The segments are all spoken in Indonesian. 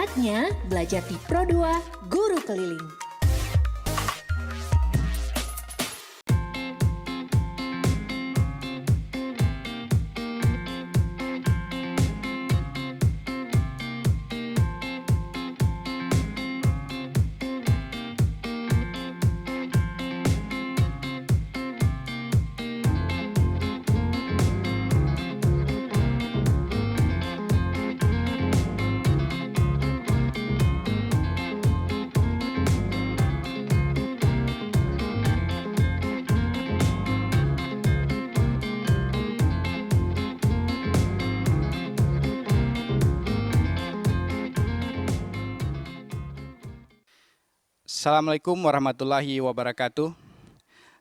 Saatnya belajar di Pro2 Guru Keliling. Assalamualaikum warahmatullahi wabarakatuh.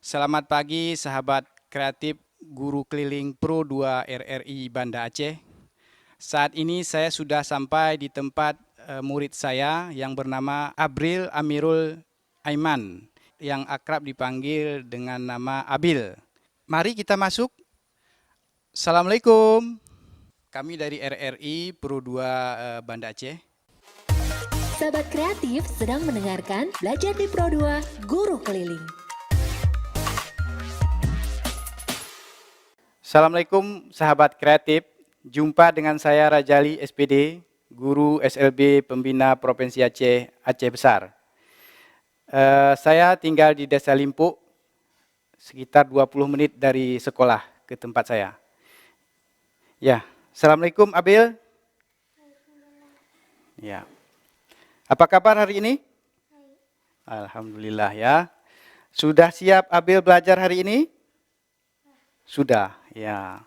Selamat pagi sahabat kreatif Guru Keliling Pro2 RRI Banda Aceh. Saat ini saya sudah sampai di tempat murid saya yang bernama Abril Amirul Aiman, yang akrab dipanggil dengan nama Abil. Mari kita masuk. Assalamualaikum. Kami dari RRI Pro2 Banda Aceh. Sahabat kreatif sedang mendengarkan Belajar di Pro2 Guru Keliling. Assalamualaikum sahabat kreatif. Jumpa dengan saya Rajali SPD, Guru SLB Pembina Provinsi Aceh, Aceh Besar. Saya tinggal di Desa Limpuk, sekitar 20 menit dari sekolah ke tempat saya. Ya, Assalamualaikum Abil. Ya. Apa kabar hari ini? Alhamdulillah ya. Sudah siap Abil belajar hari ini? Sudah, ya.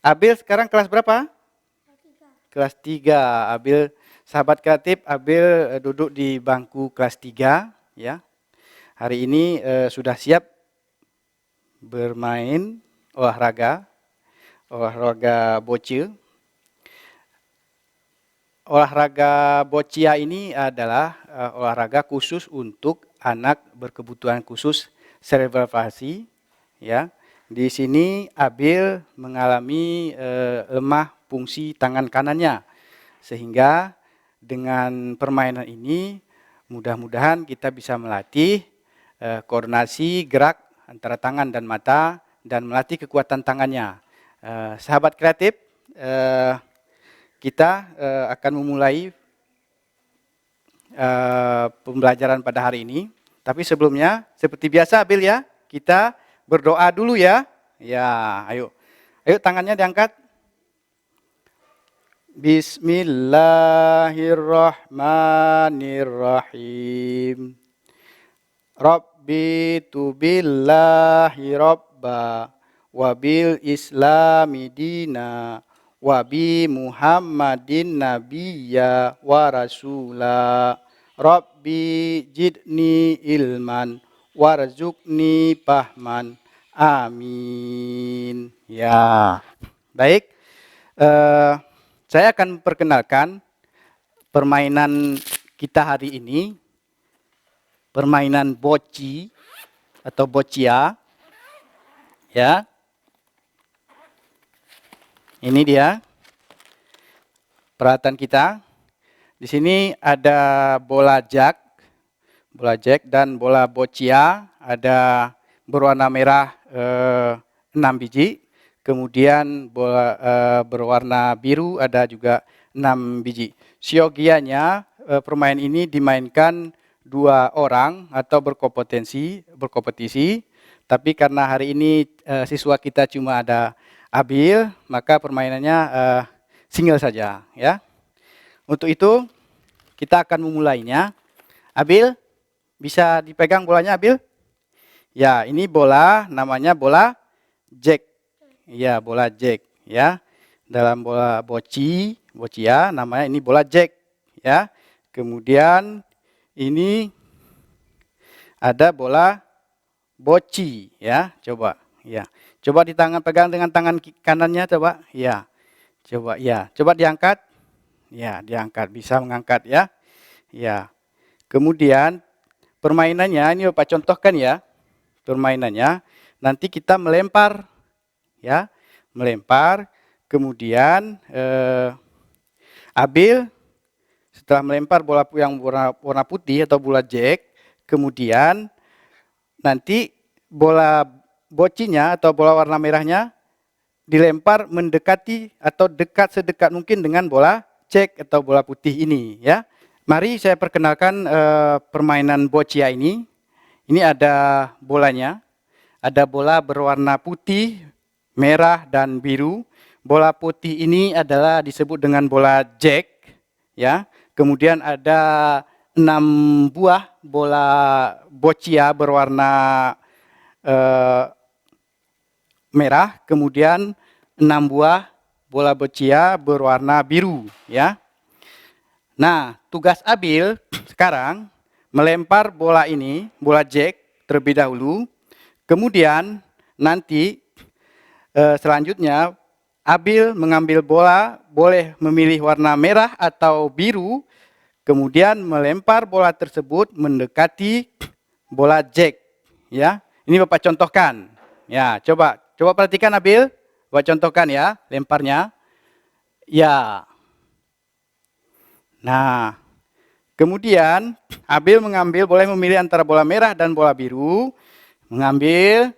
Abil sekarang kelas berapa? Kelas 3. Abil, sahabat kreatif, Abil duduk di bangku kelas 3 ya. Hari ini sudah siap bermain olahraga bocil. Olahraga boccia ini adalah olahraga khusus untuk anak berkebutuhan khusus cerebral palsy ya. Di sini Abil mengalami lemah fungsi tangan kanannya, sehingga dengan permainan ini mudah-mudahan kita bisa melatih koordinasi gerak antara tangan dan mata dan melatih kekuatan tangannya. Sahabat kreatif, kita akan memulai pembelajaran pada hari ini. Tapi sebelumnya, seperti biasa Abil ya, kita berdoa dulu ya. Ya, ayo. Ayo tangannya diangkat. Bismillahirrahmanirrahim. Rabbi tubillahi rabba wabil islami dina Wabi Muhammadin nabiyya wa rasula Rabbi jidni ilman warzuqni fahman amin. Ya, baik. Saya akan perkenalkan permainan kita hari ini. Permainan boci atau boccia. Ya. Ini dia peralatan kita. Di sini ada bola jack dan bola boccia, ada berwarna merah 6 biji. Kemudian bola berwarna biru ada juga 6 biji. Siogianya permainan ini dimainkan 2 orang atau berkompetisi. Tapi karena hari ini siswa kita cuma ada Abil, maka permainannya single saja ya. Untuk itu kita akan memulainya. Abil, bisa dipegang bolanya Abil? Ya, ini bola namanya bola jack. Ya, bola jack ya. Dalam bola boccia namanya ini bola jack ya. Kemudian ini ada bola boci ya, coba ya. Coba pegang dengan tangan kanannya coba. Ya. Coba ya. Coba diangkat. Ya, diangkat, bisa mengangkat ya. Ya. Kemudian permainannya ini Bapak contohkan ya. Permainannya nanti kita melempar ya. Melempar, kemudian Abil setelah melempar bola yang warna putih atau bola jack, kemudian nanti bola bocinya atau bola warna merahnya dilempar mendekati atau dekat sedekat mungkin dengan bola jack atau bola putih ini, ya. Mari saya perkenalkan permainan boccia ini. Ini ada bolanya. Ada bola berwarna putih, merah, dan biru. Bola putih ini adalah disebut dengan bola jack, ya. Kemudian ada 6 buah bola boccia berwarna merah, kemudian 6 buah bola boccia berwarna biru, ya. Nah, tugas Abil sekarang melempar bola ini, bola jack terlebih dahulu. Kemudian nanti selanjutnya Abil mengambil bola, boleh memilih warna merah atau biru, kemudian melempar bola tersebut mendekati bola jack, ya. Ini Bapak contohkan. Ya, coba perhatikan Abil, Bapak contohkan ya, lemparnya. Ya. Nah, kemudian Abil boleh memilih antara bola merah dan bola biru, mengambil,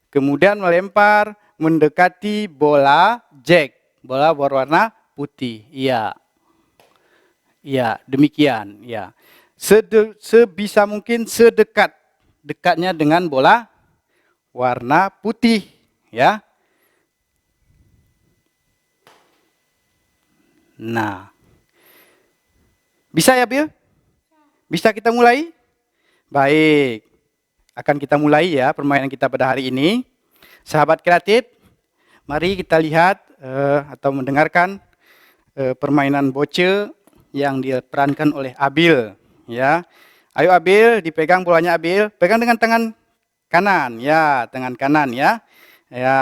kemudian melempar mendekati bola jack, bola berwarna putih. Iya. Iya, demikian, ya. Sebisa mungkin dekatnya dengan bola warna putih, ya. Nah. Bisa ya, Bil? Bisa kita mulai? Baik. Akan kita mulai ya permainan kita pada hari ini. Sahabat kreatif, mari kita lihat atau mendengarkan permainan bocce yang diperankan oleh Abil, ya. Ayo Abil, dipegang bolanya Abil, pegang dengan tangan kanan, ya, tangan kanan, ya. Ya.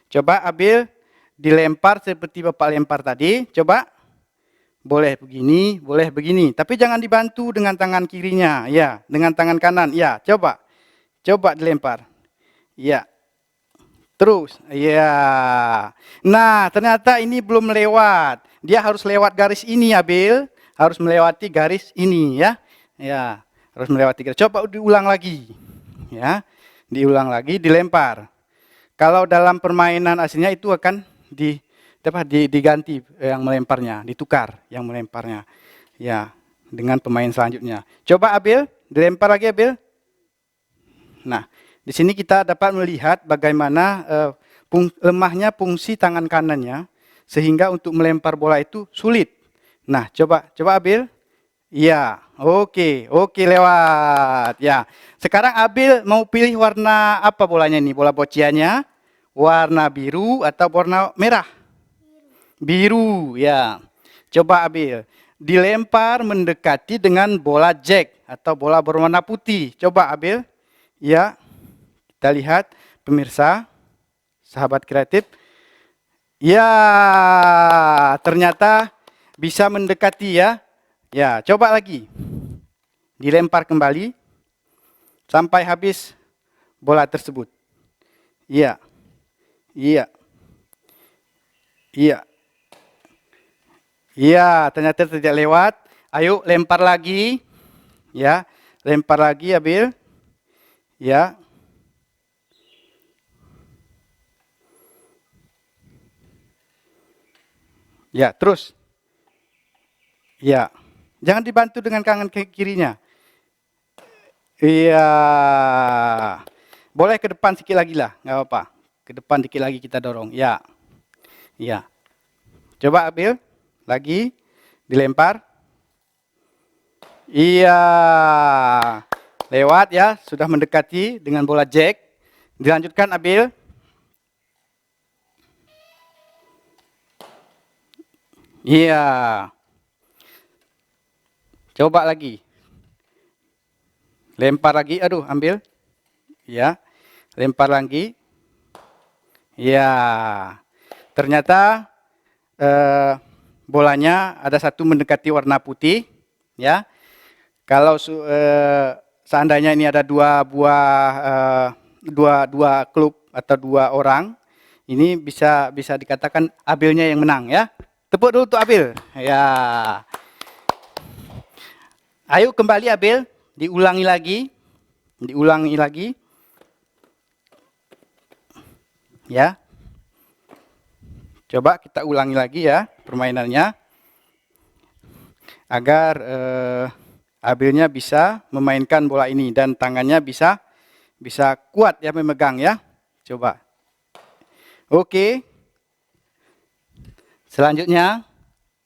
Coba Abil dilempar seperti Bapak lempar tadi, coba. Boleh begini, tapi jangan dibantu dengan tangan kirinya, ya, dengan tangan kanan, ya, coba dilempar, ya, terus, ya. Nah, ternyata ini belum lewat, dia harus lewat garis ini, Abil, harus melewati garis ini, ya, ya, harus melewati garis. Coba diulang lagi, ya, diulang lagi, dilempar. Kalau dalam permainan aslinya itu akan diganti yang melemparnya, ditukar yang melemparnya, ya, dengan pemain selanjutnya. Coba Abil, dilempar lagi Abil. Nah, di sini kita dapat melihat bagaimana lemahnya fungsi tangan kanannya, sehingga untuk melempar bola itu sulit. Nah, coba Abil. Iya, oke, lewat. Ya, sekarang Abil mau pilih warna apa bolanya ini? Bola boccianya, warna biru atau warna merah? Biru, ya. Coba Abil, dilempar mendekati dengan bola jack atau bola berwarna putih. Coba Abil, ya. Kita lihat pemirsa, sahabat kreatif. Ya, ternyata bisa mendekati ya. Ya, coba lagi. Dilempar kembali sampai habis bola tersebut. Iya. Iya. Iya. Iya, ternyata tidak lewat. Ayo lempar lagi. Ya, lempar lagi Abil. Ya. Ya, terus. Ya. Jangan dibantu dengan tangan kirinya. Iya. Boleh ke depan sedikit lagi lah, nggak apa-apa. Ke depan dikit lagi kita dorong. Ya. Ya. Coba Abil. Lagi dilempar. Iya. Lewat ya, sudah mendekati dengan bola jack. Dilanjutkan Abil. Iya. Coba lagi. Lempar lagi, aduh, ambil. Ya. Lempar lagi. Ya. Ternyata bolanya ada satu mendekati warna putih, ya. Kalau seandainya ini ada dua klub atau dua orang, ini bisa dikatakan Abilnya yang menang, ya. Tepuk dulu untuk Abil. Ya. Ayo kembali Abil, diulangi lagi. Diulangi lagi. Ya. Coba kita ulangi lagi ya permainannya. Agar Abilnya bisa memainkan bola ini dan tangannya bisa kuat ya memegang ya. Coba. Oke. Selanjutnya,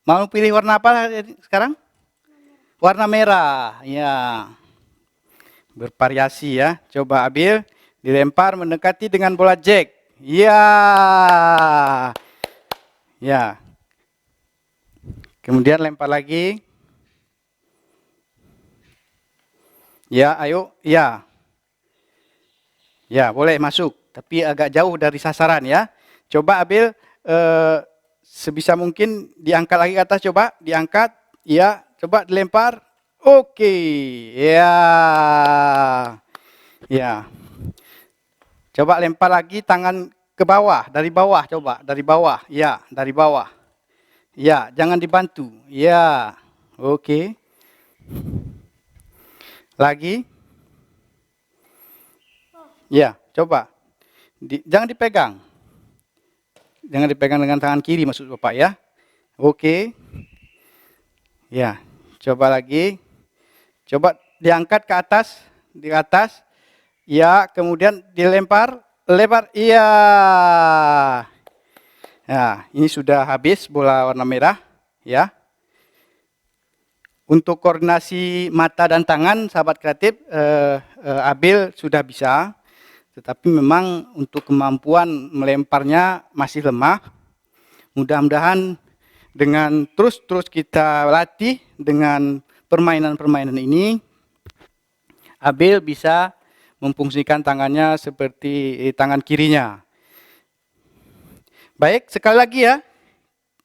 mau pilih warna apa sekarang? Warna merah. Ya. Bervariasi ya. Coba Abil dilempar mendekati dengan bola jack. Ya. Ya. Kemudian lempar lagi. Ya, ayo. Ya. Ya, boleh masuk. Tapi agak jauh dari sasaran ya. Coba Abil sebisa mungkin diangkat lagi ke atas. Coba diangkat. Ya, coba dilempar. Oke. Ya. Ya. Coba lempar lagi tangan ke bawah. Dari bawah coba. Dari bawah. Ya, dari bawah. Ya, jangan dibantu. Ya. Oke. Lagi. Ya, coba. Jangan dipegang. Jangan dipegang dengan tangan kiri maksud Bapak ya. Oke. Ya, coba lagi. Coba diangkat ke atas. Di atas. Ya, kemudian dilempar. Lebar. Iya. Nah, ini sudah habis bola warna merah. Ya. Untuk koordinasi mata dan tangan, sahabat kreatif, Abil sudah bisa. Tetapi memang untuk kemampuan melemparnya masih lemah. Mudah-mudahan dengan terus kita latih dengan permainan-permainan ini, Abil bisa memfungsikan tangannya seperti tangan kirinya. Baik, sekali lagi ya.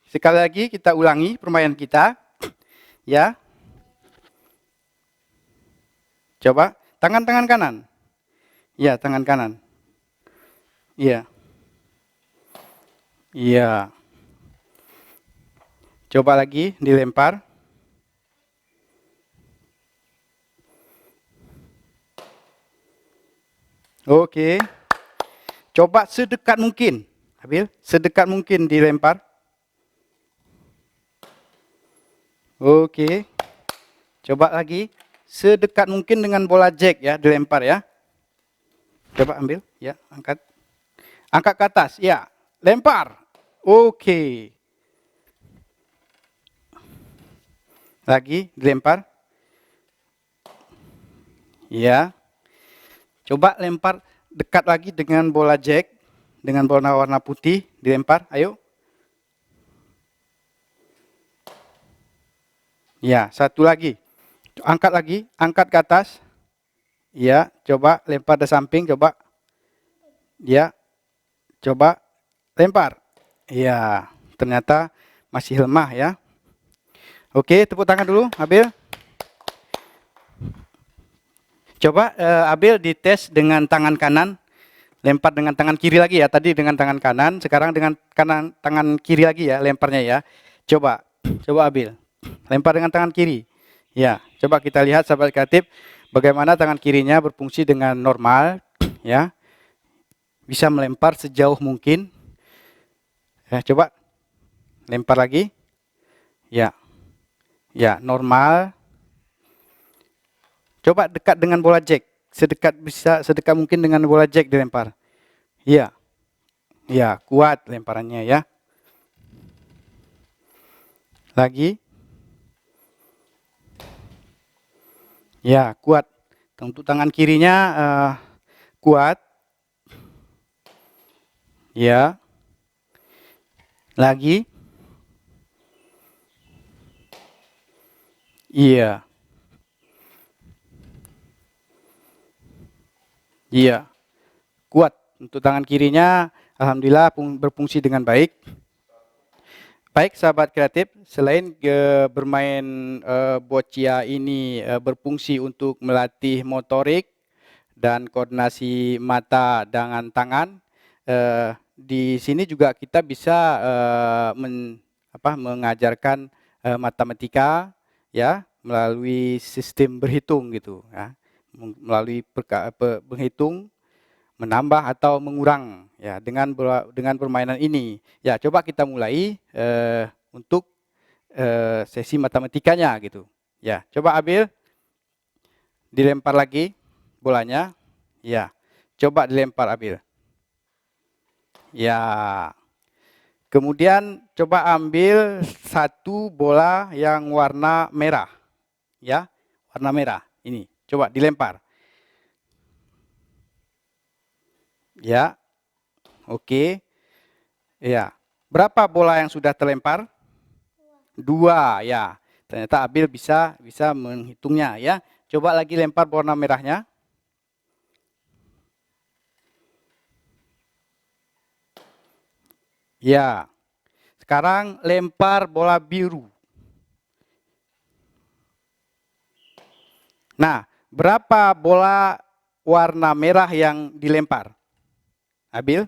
Sekali lagi kita ulangi permainan kita. Ya. Coba tangan kanan. Ya, tangan kanan. Iya. Iya. Coba lagi dilempar. Oke. Coba sedekat mungkin. Abil, sedekat mungkin dilempar. Oke. Coba lagi. Sedekat mungkin dengan bola jack ya, dilempar ya. Coba ambil, ya, angkat. Angkat ke atas, ya. Lempar. Oke. Lagi, dilempar. Ya. Coba lempar dekat lagi dengan bola jack. Dengan bola warna putih, dilempar. Ayo. Ya, satu lagi. Angkat lagi, angkat ke atas. Ya, coba lempar ke samping, coba. Ya. Coba lempar. Ya, ternyata masih lemah ya. Oke, tepuk tangan dulu, Abil. Coba Abil dites dengan tangan kanan. Lempar dengan tangan kiri lagi ya. Tadi dengan tangan kanan, sekarang dengan tangan kiri lagi ya, lemparnya ya. Coba Abil. Lempar dengan tangan kiri. Ya, coba kita lihat sahabat kreatif bagaimana tangan kirinya berfungsi dengan normal ya. Bisa melempar sejauh mungkin. Ya, coba lempar lagi. Ya. Ya, normal. Coba dekat dengan bola jack. Sedekat mungkin dengan bola jack dilempar. Iya. Ya, kuat lemparannya ya. Lagi. Ya, kuat. Untuk tangan kirinya kuat. Ya. Lagi. Iya. Iya. Kuat. Untuk tangan kirinya alhamdulillah berfungsi dengan baik. Baik sahabat kreatif, selain bermain boccia ini berfungsi untuk melatih motorik dan koordinasi mata dengan tangan, di sini juga kita bisa mengajarkan matematika ya melalui sistem berhitung gitu ya, melalui menghitung, menambah atau mengurang ya dengan permainan ini. Ya, coba kita mulai untuk sesi matematikanya gitu. Ya, coba Abil dilempar lagi bolanya. Ya, coba dilempar Abil. Ya. Kemudian coba ambil satu bola yang warna merah. Ya, warna merah. Ini, coba dilempar. Ya. Oke. Ya. Berapa bola yang sudah terlempar? 2, ya. Ternyata Abil bisa menghitungnya ya. Coba lagi lempar warna merahnya. Ya. Sekarang lempar bola biru. Nah, berapa bola warna merah yang dilempar? Abil?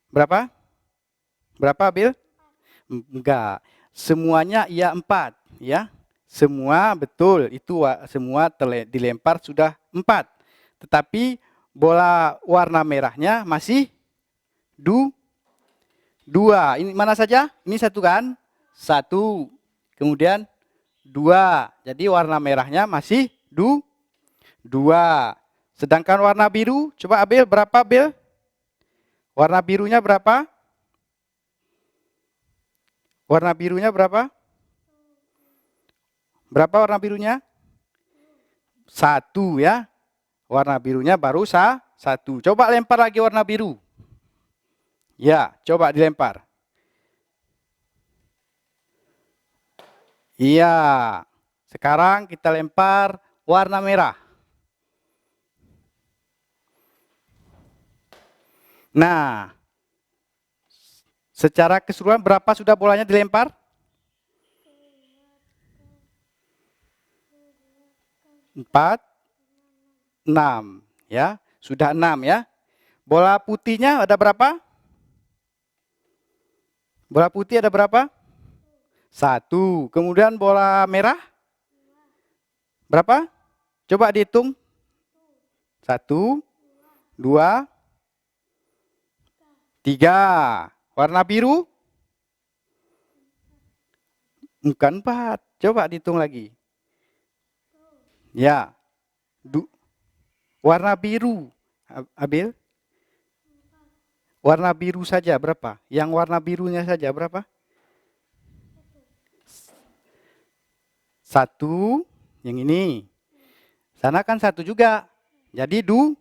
Berapa? Berapa Abil? Enggak. Semuanya iya 4 ya. Semua betul, itu semua dilempar sudah 4. Tetapi bola warna merahnya masih 2. Ini mana saja? Ini 1 kan? 1. Kemudian 2. Jadi warna merahnya masih 2. Sedangkan warna biru, coba Abil berapa Abil? Warna birunya berapa? Warna birunya berapa? Berapa warna birunya? 1 ya. Warna birunya baru 1. Coba lempar lagi warna biru. Ya, coba dilempar. Iya. Sekarang kita lempar warna merah. Nah, secara keseluruhan berapa sudah bolanya dilempar? 4, 6 ya. Sudah 6 ya. Bola putihnya ada berapa? Bola putih ada berapa? 1. Kemudian bola merah? Berapa? Coba dihitung. 1, 2, 3. Warna biru? Bukan 4. Coba dihitung lagi. Ya. Warna biru. Abil? Warna biru saja berapa? Yang warna birunya saja berapa? 1. Yang ini. Sana kan 1 juga. Jadi 2.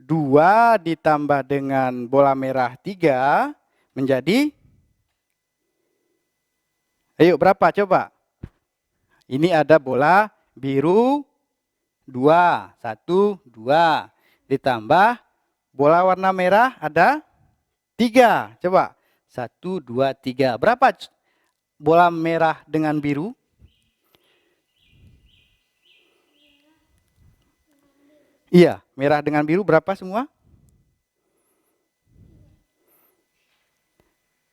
2 ditambah dengan bola merah 3 menjadi, ayo berapa coba? Ini ada bola biru 2, 1, 2. Ditambah bola warna merah ada 3. Coba 1, 2, 3. Berapa bola merah dengan biru? Iya, merah dengan biru berapa semua?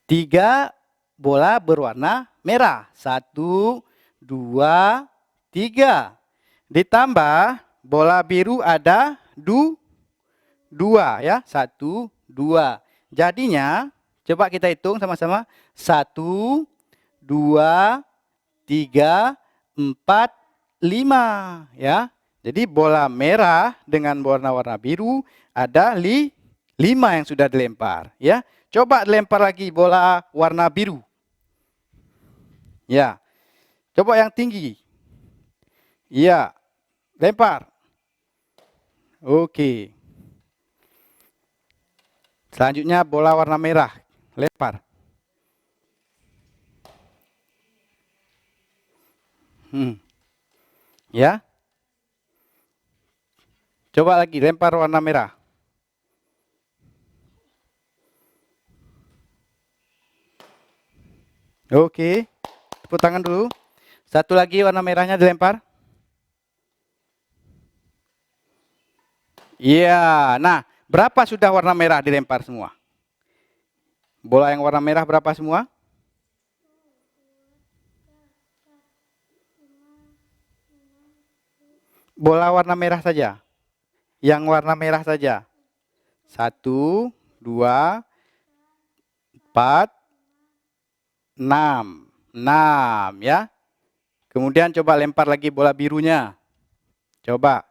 3 bola berwarna merah. 1, 2, 3. Ditambah bola biru ada 2 ya. 1, 2. Jadinya coba kita hitung sama-sama. 1, 2, 3, 4, 5 ya. Jadi bola merah dengan warna-warna biru ada 5 yang sudah dilempar ya. Coba lempar lagi bola warna biru. Ya. Coba yang tinggi. Iya. Lempar. Oke. Selanjutnya bola warna merah. Lempar. Ya. Coba lagi lempar warna merah. Oke. Tepuk tangan dulu. Satu lagi warna merahnya dilempar. Iya. Nah, berapa sudah warna merah dilempar semua? Bola yang warna merah berapa semua? Bola warna merah saja. Yang warna merah saja. 1, 2, 4, 6. 6 ya. Kemudian coba lempar lagi bola birunya. Coba.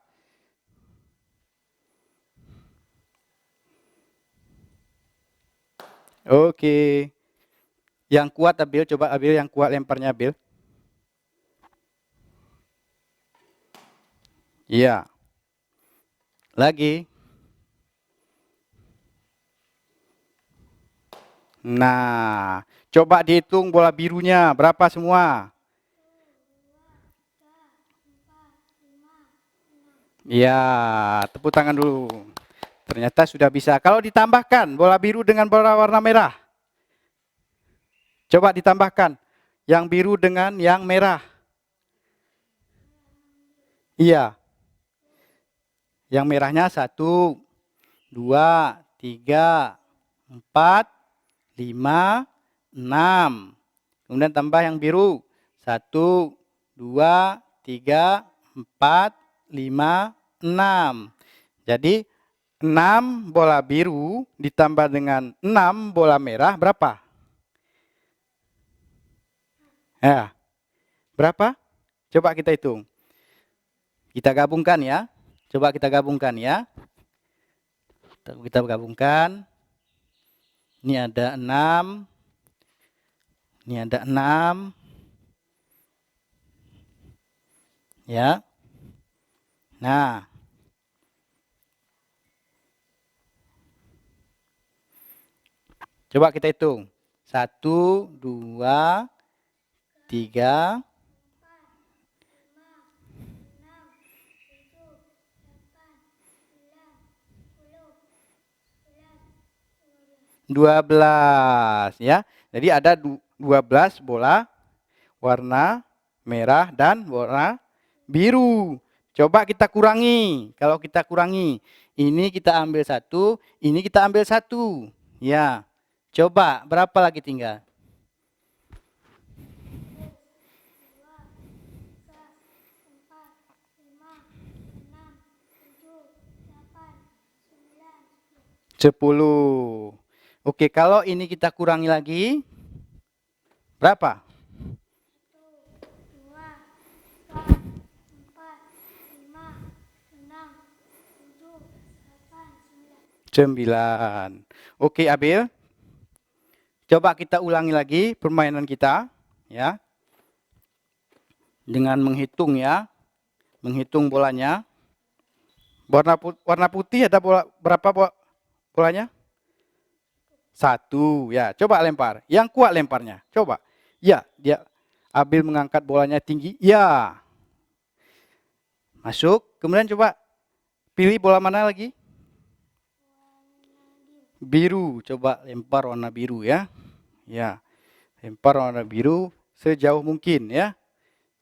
Oke. Yang kuat Abil, coba Abil yang kuat lemparnya Abil. Iya. Lagi. Nah, coba dihitung bola birunya berapa semua? Iya, tepuk tangan dulu. Ternyata sudah bisa. Kalau ditambahkan bola biru dengan bola warna merah. Coba ditambahkan yang biru dengan yang merah. Iya. Yang merahnya 1, 2, 3, 4, 5, 6. Kemudian tambah yang biru. 1, 2, 3, 4, 5, 6. Jadi 6 bola biru ditambah dengan 6 bola merah berapa? Ya, berapa? Coba kita hitung. Kita gabungkan ya. Coba kita gabungkan ya. Kita gabungkan. Ini ada 6. Ini ada 6. Ya. Nah. Coba kita hitung. 1, 2, 3. 12 ya. Jadi ada 12 bola warna merah dan warna biru. Coba kita kurangi. Kalau kita kurangi, ini kita ambil 1, ini kita ambil 1. Ya. Coba berapa lagi tinggal? 10. Oke, kalau ini kita kurangi lagi, berapa? 9. Oke, Abil. Coba kita ulangi lagi permainan kita, ya. Dengan menghitung ya. Menghitung bolanya. Warna putih ada berapa bolanya? 1. Ya, coba lempar. Yang kuat lemparnya. Coba. Ya, dia Abil mengangkat bolanya tinggi. Ya. Masuk. Kemudian coba pilih bola mana lagi? Biru. Coba lempar warna biru ya. Ya. Lempar warna biru sejauh mungkin ya.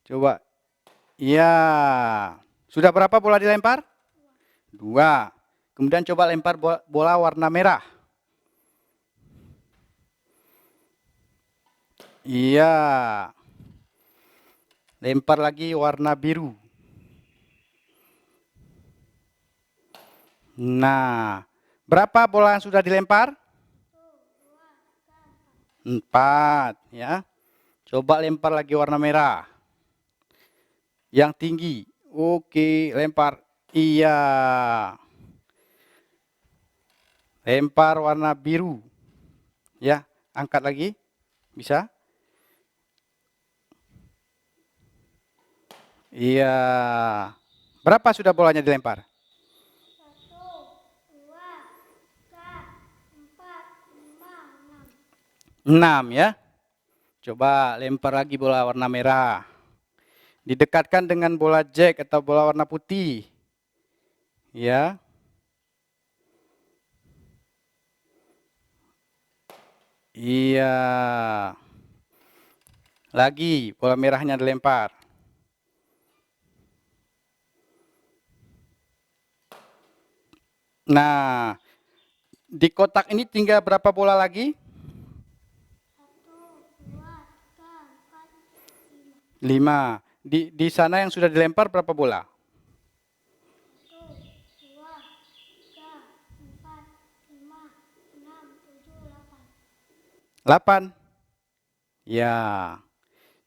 Coba. Ya. Sudah berapa bola dilempar? 2. Kemudian coba lempar bola warna merah. Iya. Lempar lagi warna biru. Nah, berapa bola yang sudah dilempar? 4 ya. Coba lempar lagi warna merah. Yang tinggi. Oke, lempar. Iya. Lempar warna biru. Ya, angkat lagi. Bisa? Iya. Berapa sudah bolanya dilempar? 6 ya. Coba lempar lagi bola warna merah. Didekatkan dengan bola jack atau bola warna putih. Ya. Iya. Lagi bola merahnya dilempar. Nah, di kotak ini tinggal berapa bola lagi? 5. Di sana yang sudah dilempar berapa bola? 8. Ya.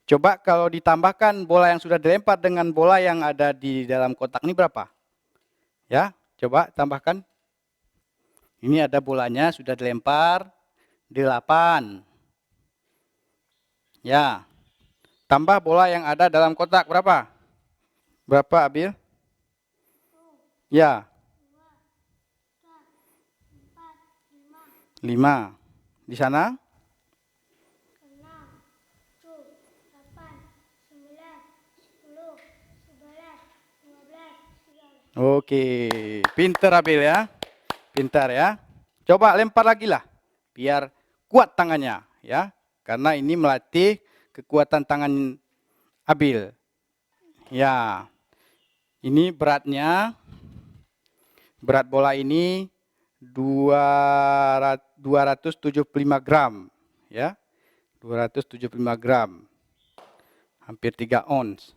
Coba kalau ditambahkan bola yang sudah dilempar dengan bola yang ada di dalam kotak ini berapa? Ya, coba tambahkan. Ini ada bolanya sudah dilempar 8. Ya. Tambah bola yang ada dalam kotak berapa? Berapa, Abil? Ya. 5. Di sana? Oke, pinter Abil ya. Pintar ya. Coba lempar lagi lah, biar kuat tangannya ya. Karena ini melatih kekuatan tangan Abil. Ya, ini beratnya, berat bola ini 275 gram ya. 275 gram. Hampir 3 ons.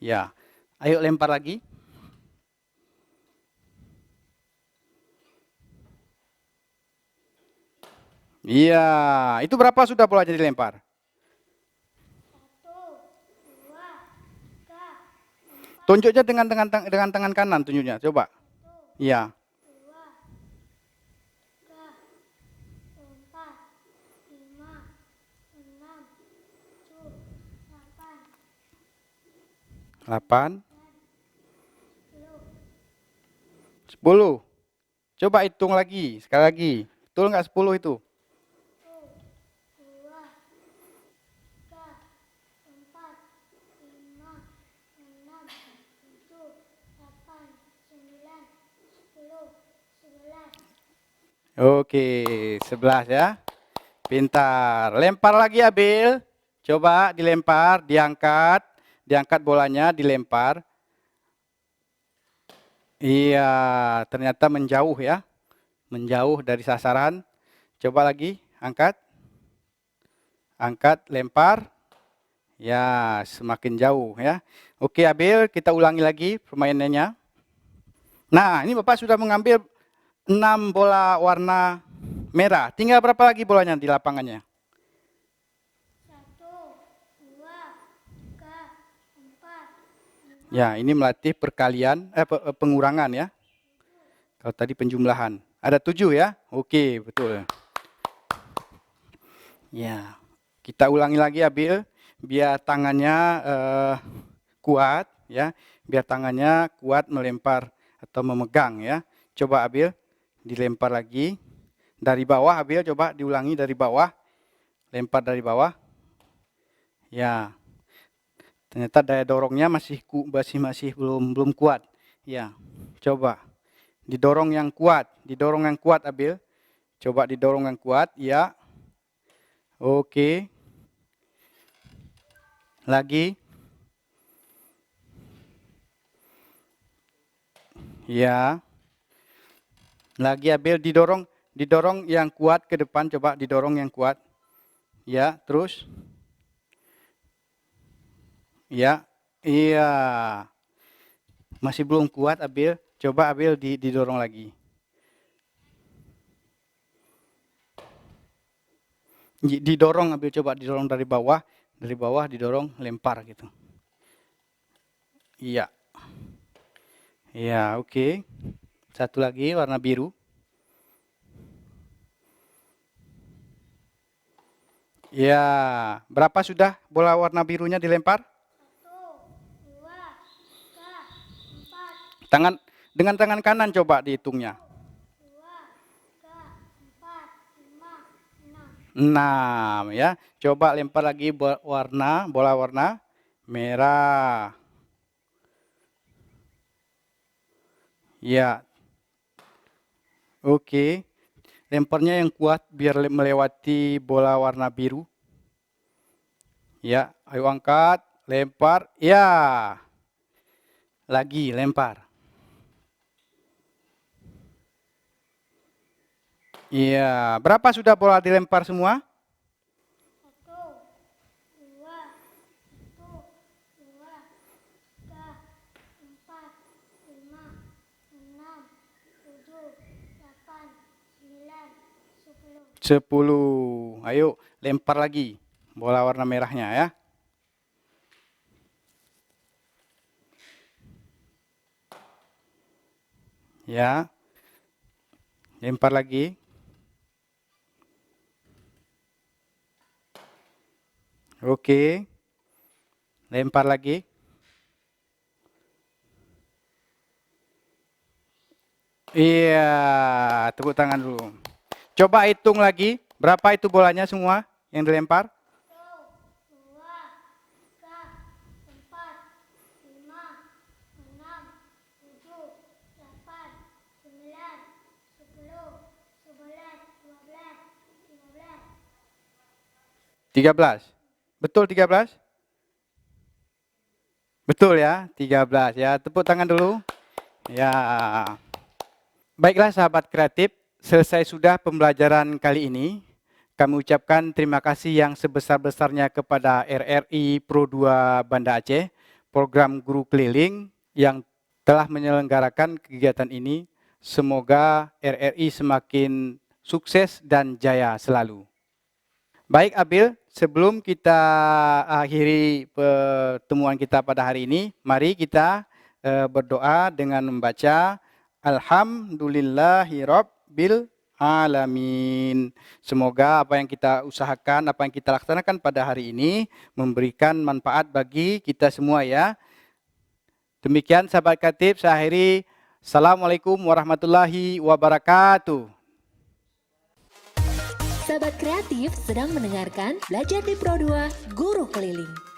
Ya, ayo lempar lagi. Iya, itu berapa sudah bolanya dilempar? 1, 2, 3, 4. Tunjuknya dengan tangan kanan tunjuknya, coba. Iya. 8, 10. Coba hitung lagi, sekali lagi. Betul nggak 10 itu? 1, 2, 3, 4, 5, 6, 7, 8, 9, 10, 11. Oke, 11 ya. Pintar. Lempar lagi Abil. Coba dilempar, diangkat. Diangkat bolanya, dilempar. Iya, ternyata menjauh ya. Menjauh dari sasaran. Coba lagi, angkat. Angkat, lempar. Ya, semakin jauh ya. Oke Abil, kita ulangi lagi permainannya. Nah, ini Bapak sudah mengambil 6 bola warna merah. Tinggal berapa lagi bolanya di lapangannya? 1, 2, 3, 4. Ya, ini melatih perkalian, pengurangan ya. Kalau tadi penjumlahan. Ada 7 ya? Oke, betul. Ya, kita ulangi lagi Abil, biar tangannya kuat ya, biar tangannya kuat melempar atau memegang ya. Coba Abil, dilempar lagi dari bawah. Abil, coba diulangi dari bawah, lempar dari bawah. Ya, ternyata daya dorongnya masih belum kuat. Ya, coba didorong yang kuat, Abil. Coba didorong yang kuat, ya. Oke. Lagi. Ya. Lagi Abil, didorong yang kuat ke depan, coba didorong yang kuat. Ya, terus. Ya. Iya. Masih belum kuat Abil. Coba Abil didorong lagi. Didorong Abil, coba didorong dari bawah didorong, lempar gitu. Iya. Iya, oke. Satu lagi warna biru. Ya, berapa sudah bola warna birunya dilempar? 1, 2, 3, 4. Tangan dengan tangan kanan coba dihitungnya. 2, 3, 4, 5, 6. 6 ya. Coba lempar lagi bola warna merah. Ya. Oke. Lemparnya yang kuat biar melewati bola warna biru. Ya, ayo angkat, lempar. Ya. Lagi lempar. Iya, berapa sudah bola dilempar semua? 1, 2, 1, 9, 10. 10. Ayo lempar lagi bola warna merahnya ya. Ya. Lempar lagi. Oke. Lempar lagi. Iya, tepuk tangan dulu. Coba hitung lagi, berapa itu bolanya semua yang dilempar? 1, 2, 3, 4, 5, 6, 7, 8, 9, 10, 11, 12, 13. 13. Betul 13? Betul ya, 13 ya. Tepuk tangan dulu. Ya. Baiklah sahabat kreatif, selesai sudah pembelajaran kali ini. Kami ucapkan terima kasih yang sebesar-besarnya kepada RRI Pro 2 Banda Aceh, program guru keliling yang telah menyelenggarakan kegiatan ini. Semoga RRI semakin sukses dan jaya selalu. Baik Abil, sebelum kita akhiri pertemuan kita pada hari ini, mari kita berdoa dengan membaca Alhamdulillahirabbil alamin. Semoga apa yang kita usahakan, apa yang kita laksanakan pada hari ini memberikan manfaat bagi kita semua ya. Demikian sahabat kreatif, saya akhiri. Assalamualaikum warahmatullahi wabarakatuh. Sahabat kreatif sedang mendengarkan Belajar di Pro 2 Guru Keliling.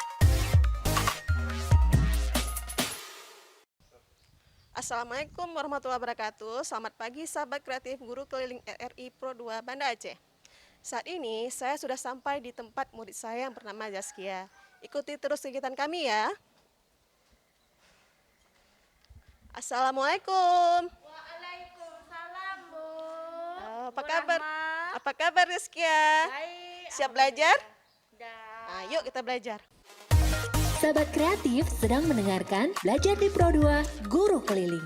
Assalamualaikum warahmatullahi wabarakatuh. Selamat pagi sahabat kreatif guru keliling RRI Pro 2 Banda Aceh. Saat ini saya sudah sampai di tempat murid saya yang bernama Zaskia. Ikuti terus kegiatan kami ya. Assalamualaikum. Waalaikumsalam, Bu. Apa Bu kabar? Rahma. Apa kabar Zaskia? Baik. Siap belajar? Dah. Ayo kita belajar. Sahabat kreatif sedang mendengarkan Belajar di Pro 2 Guru Keliling.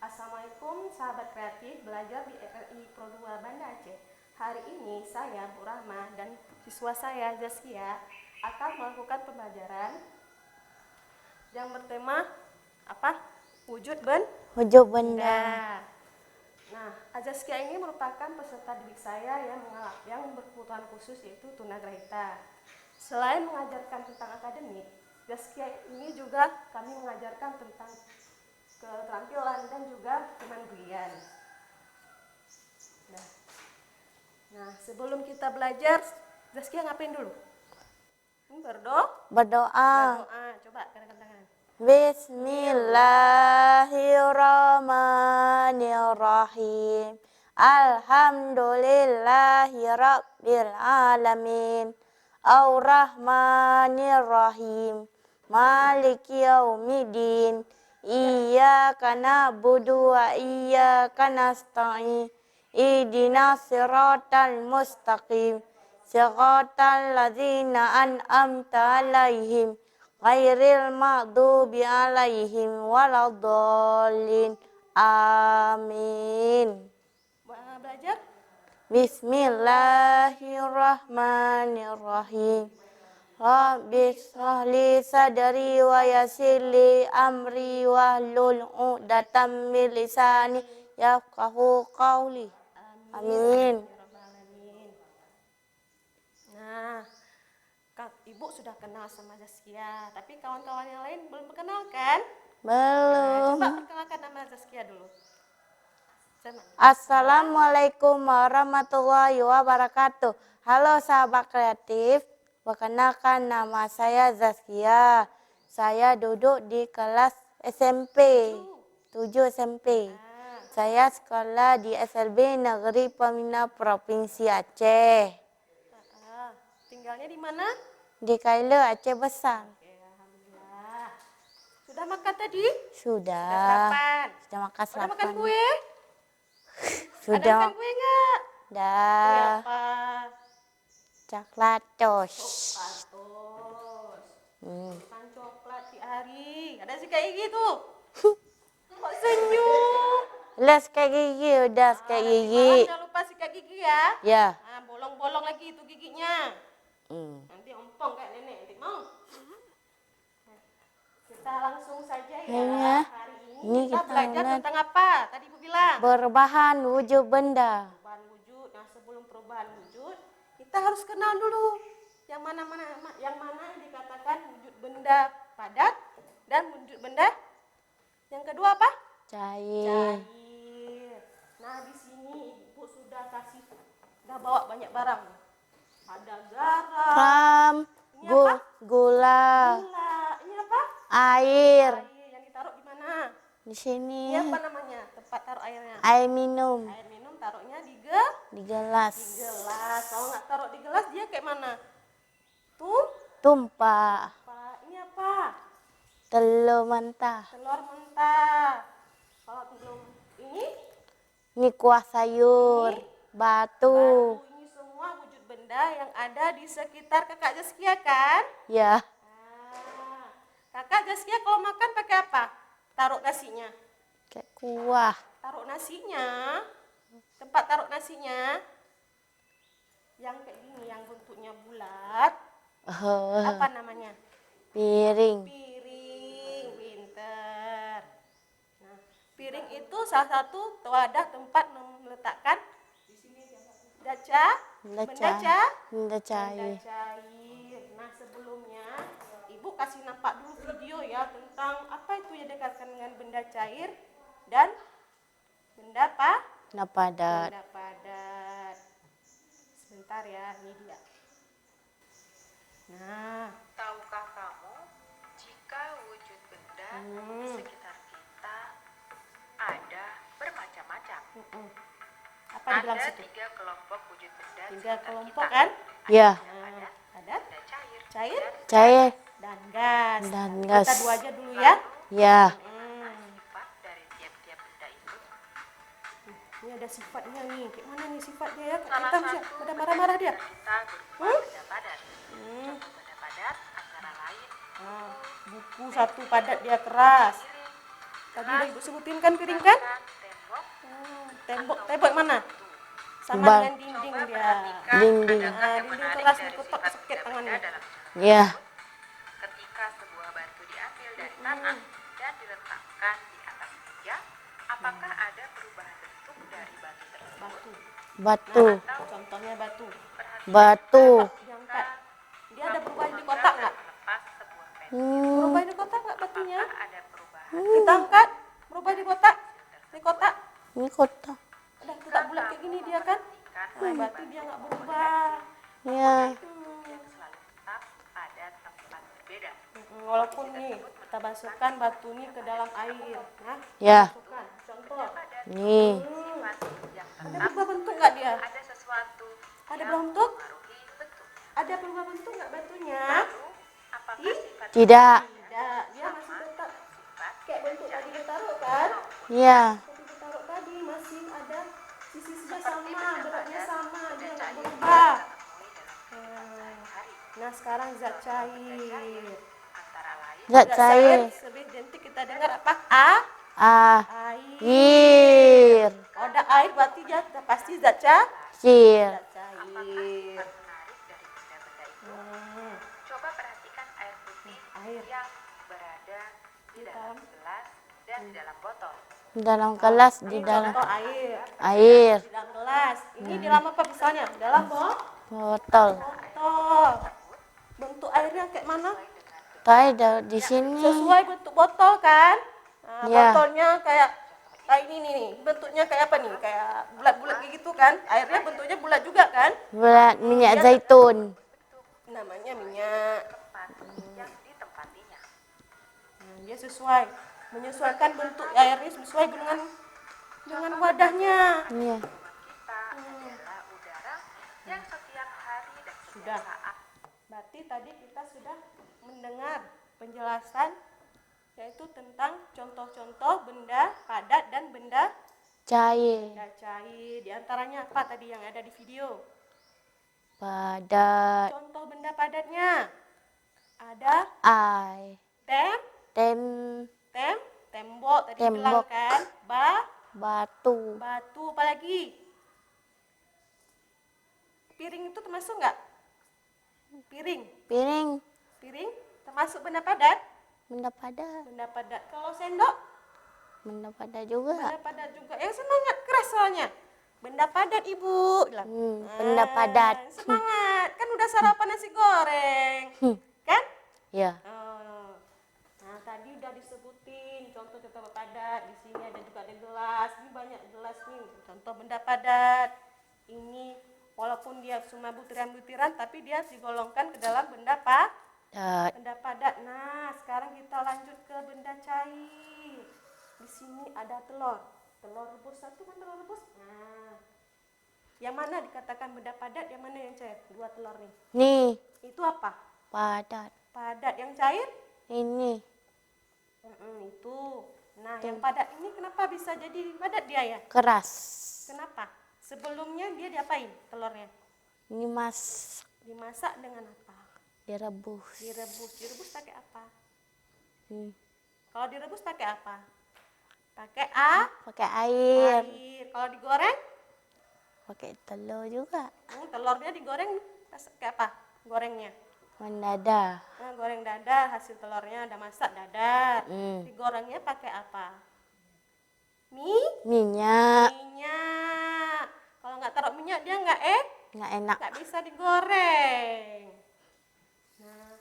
Assalamualaikum sahabat kreatif belajar di RRI Pro 2 Banda Aceh. Hari ini saya, Bu Rahma, dan siswa saya, Zaskia, akan melakukan pembelajaran yang bertema apa? Wujud benda. Nah, Zaskia ini merupakan peserta didik saya yang berkebutuhan khusus yaitu tunagrahita. Selain mengajarkan tentang akademik, Zaskia ini juga kami mengajarkan tentang keterampilan dan juga kemandirian. Nah, sebelum kita belajar, Zaskia ngapain dulu? Berdoa. Coba gerakan tangan. Bismillahirrahmanirrahim. Alhamdulillahirabbil alamin. Ar-Rahmanirrahim. Maliki yaumiddin. Iyyaka na'budu wa iyyaka nasta'in. Ihdinas siratal mustaqim. Siratal ladzina an'amta 'alaihim ghairil maghdubi 'alaihim waladdallin. Amin. Belajar? Bismillahirrahmanirrahim. Rabbi shrah li sadri wa yassir li amri wahlul 'uqdatam min lisani yafqahu qawli. Amin. Nah, Ibu sudah kenal sama Zaskia, tapi kawan-kawan yang lain belum kenal kan? Nah, coba Belum. perkenalkan nama Zaskia dulu. Assalamualaikum warahmatullahi wabarakatuh. Halo sahabat kreatif, perkenalkan nama saya Zaskia. Saya duduk di kelas SMP, 7 SMP. Saya sekolah di SLB Negeri Peminah Provinsi Aceh. Tinggalnya di mana? Di Kaile, Aceh Besar. Oke, alhamdulillah. Sudah makan tadi? Sudah. Sarapan. Sudah makan Sudah makan sarapan. kue? Ada Sudah. makan kue nggak? Kue Dah. apa? Coklat tos. Makan coklat di hari. Ada sih kayak gitu. Kok senyum? Lah sikat gigi, udah sikat Nanti gigi. malam jangan lupa sikat gigi ya. Ya. Nah, bolong-bolong lagi itu giginya. Hmm. Nanti ompong kayak nenek, nanti mau. Nah, kita langsung saja ya. Kayaknya Hari ini ini kita kita belajar ngeliat tentang apa? Tadi Ibu bilang. perubahan wujud benda. Perubahan wujud. Nah, sebelum perubahan wujud, kita harus kenal dulu yang mana yang dikatakan wujud benda padat dan wujud benda yang kedua apa? Cair. Cair. Nah, di sini Ibu sudah bawa banyak barang. Ada garam, Ram, Ini apa? gula, gula. Ini apa? air. Air yang ditaruh di mana? Di sini Ini apa namanya? Tempat taruh airnya. air minum Air minum taruhnya di di gelas. gelas. Kalau nggak taruh di gelas dia kayak mana? Tumpah. Ini apa? Telur mentah. Telur mentah. Kalau belum Ini kuah sayur. Batu. batu. Ini semua wujud benda yang ada di sekitar Kakak Zaskia kan? Ya. Ah, Kakak Zaskia kalau makan pakai apa? Taruh nasinya. Kayak kuah. Taruh nasinya. Tempat taruh nasinya. Yang kayak gini, yang bentuknya bulat. Apa namanya? Piring. Piring, pinter. Nah, piring itu salah satu wadah tempat meletakkan benda Benda benda Benda cair. cair. Nah, sebelumnya Ibu kasih nampak dulu video ya tentang apa itu yang dikatakan dengan benda cair dan benda apa? Nah padat. Benda padat. Sebentar ya, ini dia. Nah, Tahukah kamu jika wujud benda di sekitar kita ada bermacam-macam? apa dibilang Ada situ? 3 kelompok wujud benda di 3 sekitar kelompok kita. kan? Ya. Ada Padat, benda cair, cair, Cair. dan gas. Dan Kita gas. dua aja dulu ya. Ya. sifat dari tiap-tiap benda itu. Ini ada sifatnya nih. Kayak mana nih sifatnya ya? Salah Kita bisa satu udah marah-marah dia. kita berupa benda padat. Hmm. Contoh benda padat antara lain Nah, buku satu padat dia keras. piring, Tadi udah Ibu sebutin kan piring kan? tembok, Tembok mana? Sama Bang. dengan dinding dia. Dinding. Nah, dinding keras nih kotak sakit tangannya. Ya. Ketika sebuah batu diambil dari tanah dan diletakkan di atas meja, apakah ada perubahan bentuk dari batu tersebut? Batu. Batu. Nah, contohnya batu. Batu. Diangkat. Dia ada perubahan di kotak nggak? Melepas sebuah pen, Perubahan di kotak nggak batunya? ada perubahan Kita angkat, berubah di kotak. Di kotak. Ini kotak. Udah kotak bulat kayak gini dia kan? Nah, batu dia nggak berubah. Ya. yang selalu tetap pada tempat berbeda. Walaupun nih kita masukkan batu ini ke dalam air. Nah, Ya. masukkan. Contoh. Nih. Yang Ada berubah bentuk nggak dia? ada sesuatu Ada berubah bentuk? mempengaruhi bentuk. Ada berubah bentuk nggak batunya? Apakah sifat Tidak. Tidak. Dia masih tetap kayak bentuk tadi ditaruh kan? Ya. Tadi ditaruh tadi masih ada sisi-sisinya sama, beratnya sama, dia nggak berubah. Nah, sekarang zat cair. antara lain Zat cair. Lebih identik kita dengar apa? Air. Air. Kalau ada air berarti dia pasti zat Cir. cair. menarik dari benda-benda itu, coba perhatikan air putih Air. yang berada di dalam gelas dan di dalam botol. Dalam kelas di Ini dalam contoh air. air. Di dalam gelas. Ini di dalam apa misalnya? Dalam Botol. botol. Bentuk airnya kayak mana? Tadi di sini. Sesuai bentuk botol kan? Nah, Ya. botolnya kayak ini nih. Bentuknya kayak apa nih? Kayak bulat-bulat kayak gitu kan? Airnya bentuknya bulat juga kan? Berat minyak zaitun. Namanya minyak. Yang ditempatinya. Nah, dia menyesuaikan bentuk airnya sesuai dengan wadahnya. Iya. Kita adalah udara yang setiap hari dan setiap Sudah. saat Berarti tadi kita sudah mendengar penjelasan yaitu tentang contoh-contoh benda padat dan benda Cair. cair. Di antaranya apa tadi yang ada di video? Padat. Contoh benda padatnya ada Air. tem, Tem. tem, Tembok tadi bilang Tembok. kan. Batu. Batu, apa lagi? Piring itu termasuk nggak? Piring. Piring. Piring termasuk benda padat? Benda padat. Benda padat. Kalau sendok? Benda padat juga. Benda padat juga. Yang semangat keras soalnya. Benda padat ibu. Bilang. Benda padat. Semangat. Kan udah sarapan nasi goreng. Kan? Ya. Oh. Nah tadi udah disebutin contoh-contoh padat. Di sini ada juga ada gelas. Ini banyak gelas nih. Contoh benda padat. Ini walaupun dia cuma butiran-butiran tapi dia digolongkan ke dalam benda Dan benda padat. Nah, sekarang kita lanjut ke benda cair. Di sini ada telur. Telur rebus satu kan telur rebus. Nah, yang mana dikatakan benda padat, yang mana yang cair? Dua telur nih. nih Itu apa? padat. Padat. Yang cair? Ini Itu. Nah, yang padat ini kenapa bisa jadi padat dia ya? keras. Kenapa? Sebelumnya dia diapain telurnya? Ini mas Dimasak dengan apa? direbus. Direbus. Direbus pakai apa? Hmm. Kalau direbus pakai apa? Pakai Pakai air. air. Kalau digoreng? Pakai telur juga. Telurnya digoreng pakai apa? Gorengnya. Mendadah. Nah, goreng dadar, hasil telurnya udah masak dadar. Hmm. Digorengnya pakai apa? Minyak. Minyak. Kalau nggak taruh minyak dia nggak Enak. bisa digoreng. Nah,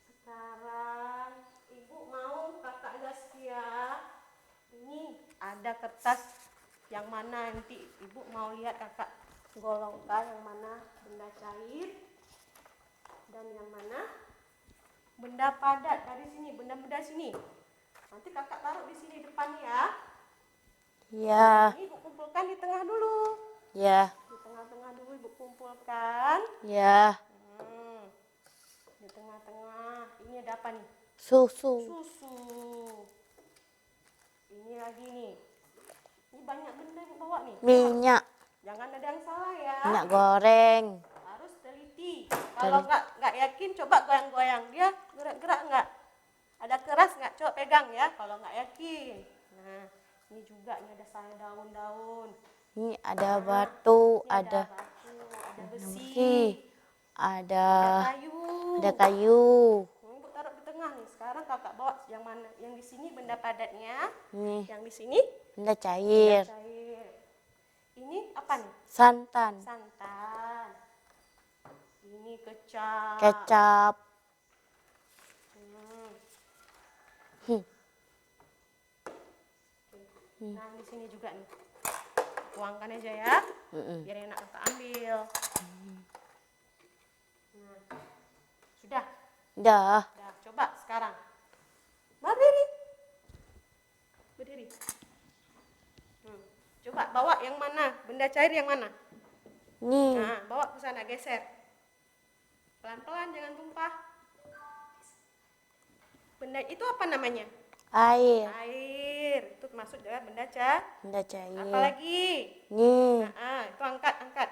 sekarang ibu mau kakak Zaskia, ini ada kertas yang mana nanti ibu mau lihat kakak golongkan yang mana benda cair dan yang mana benda padat. Dari sini, benda-benda sini. Nanti kakak taruh di sini depan ya. Ya. Ini ibu kumpulkan di tengah dulu. Ya. Di tengah-tengah dulu ibu kumpulkan. Ya. Di tengah-tengah. Ini ada apa nih? Susu. Susu. Ini lagi nih. Ini banyak benda ibu bawa nih. Minyak. Jangan ada yang salah ya. Minyak goreng. Harus teliti. Kalau nggak yakin coba goyang-goyang. Dia gerak-gerak nggak? Ada keras nggak? Coba pegang ya. Kalau nggak yakin. Nah, ini juga ini ada sayur daun-daun. Ini ada batu, Ini ada batu, ada besi, besi, ada ada kayu. kayu. Ibu taruh di tengah nih. Sekarang kakak bawa yang mana? Yang di sini benda padatnya. Nih, Yang di sini benda cair. cair. Ini apa nih? Santan, Santan. Ini kecap. kecap. Nah, di sini juga nih. Tuangkan aja ya. Biar enak kakak ambil. Nah. Sudah. Dah, Dah, coba sekarang. Berdiri. Berdiri. Coba bawa yang mana? Benda cair yang mana? nih Nah, bawa ke sana, geser. Pelan-pelan, jangan tumpah. Benda itu apa namanya? air, Air. Itu termasuk juga benda cair. benda cair. Apalagi? Nih Nah, itu angkat.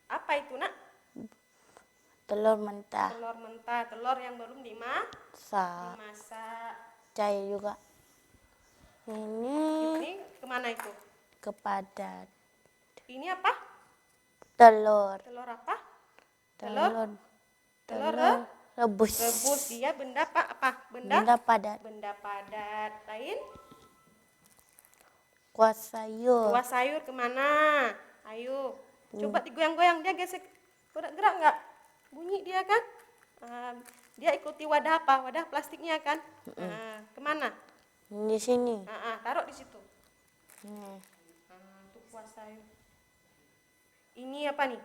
Apa itu, Nak? telur mentah, Telur mentah, telur yang belum dimasak. cair juga. Ini Ini kemana itu? kepadat. Ini apa? Telur, Telur apa? telur, Telur rebus. rebus. Dia benda apa? Benda Benda padat. benda padat. Lain? Kuah sayur. Kuah sayur kemana? Ayo, coba digoyang-goyang. Dia gesek, gerak-gerak nggak? Bunyi dia kan? Dia ikuti wadah apa? Wadah plastiknya kan? Kemana? Di sini. Taruh di situ. Nih. Untuk kuah sayur. Ini apa nih?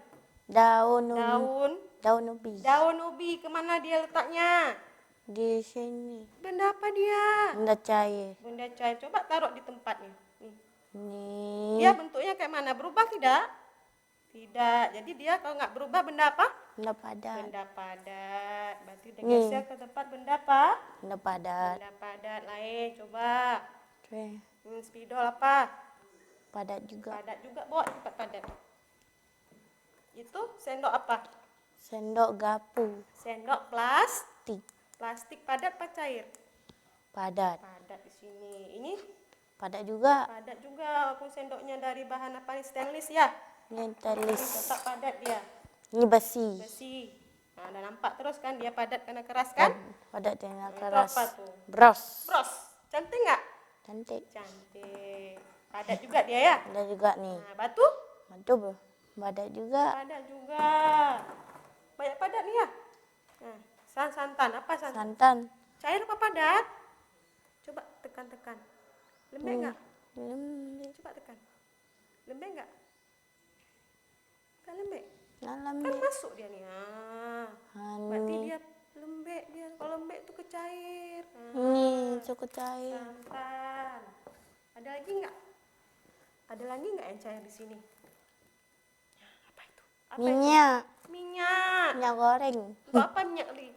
Daun ubi. Daun. Daun ubi. Daun ubi. Kemana dia letaknya? Di sini. Benda apa dia? Benda cair. Benda cair. Coba taruh di tempatnya. Nih. Nih. Dia bentuknya kayak mana? Berubah tidak? Tidak. Jadi dia kalau nggak berubah benda apa? Benda padat. Benda padat. Berarti udah Nih. geser ke tempat benda apa? Benda padat. Benda padat. Lain. Coba. Oke. Spidol apa? Padat juga. Padat juga. Bawa di tempat padat. Itu sendok apa? Sendok gapu. Sendok plastik padat apa cair? Padat. Padat. padat di sini. Ini Padat juga. padat juga, walaupun sendoknya dari bahan apa nih, stainless ya. Ini Ini talis. tetap padat dia, Ini besi. besi. Nah, udah nampak terus kan dia padat karena keras kan? Padat dengan Itu keras. apa tuh? Bros. Bros, cantik nggak? Cantik. Cantik. Padat juga dia ya. Ada juga nih. Nah, batu Mantap. Padat juga. padat juga. Banyak padat nih ya. Nah, santan apa santan? Santan. Cair apa padat? Coba tekan-tekan. Lembek nggak? Lembek. Coba tekan. Lembek nggak? Nggak lembek. Kan Lembek. masuk dia nih. Ah. Berarti Ini. dia lembek dia. Kalau lembek tuh kecair. Ini cukup cair. Santan. Ada lagi nggak? Ada lagi nggak yang cair di sini? Apa itu? Apa itu? Minyak. Minyak. Minyak goreng. Untuk apa minyak li?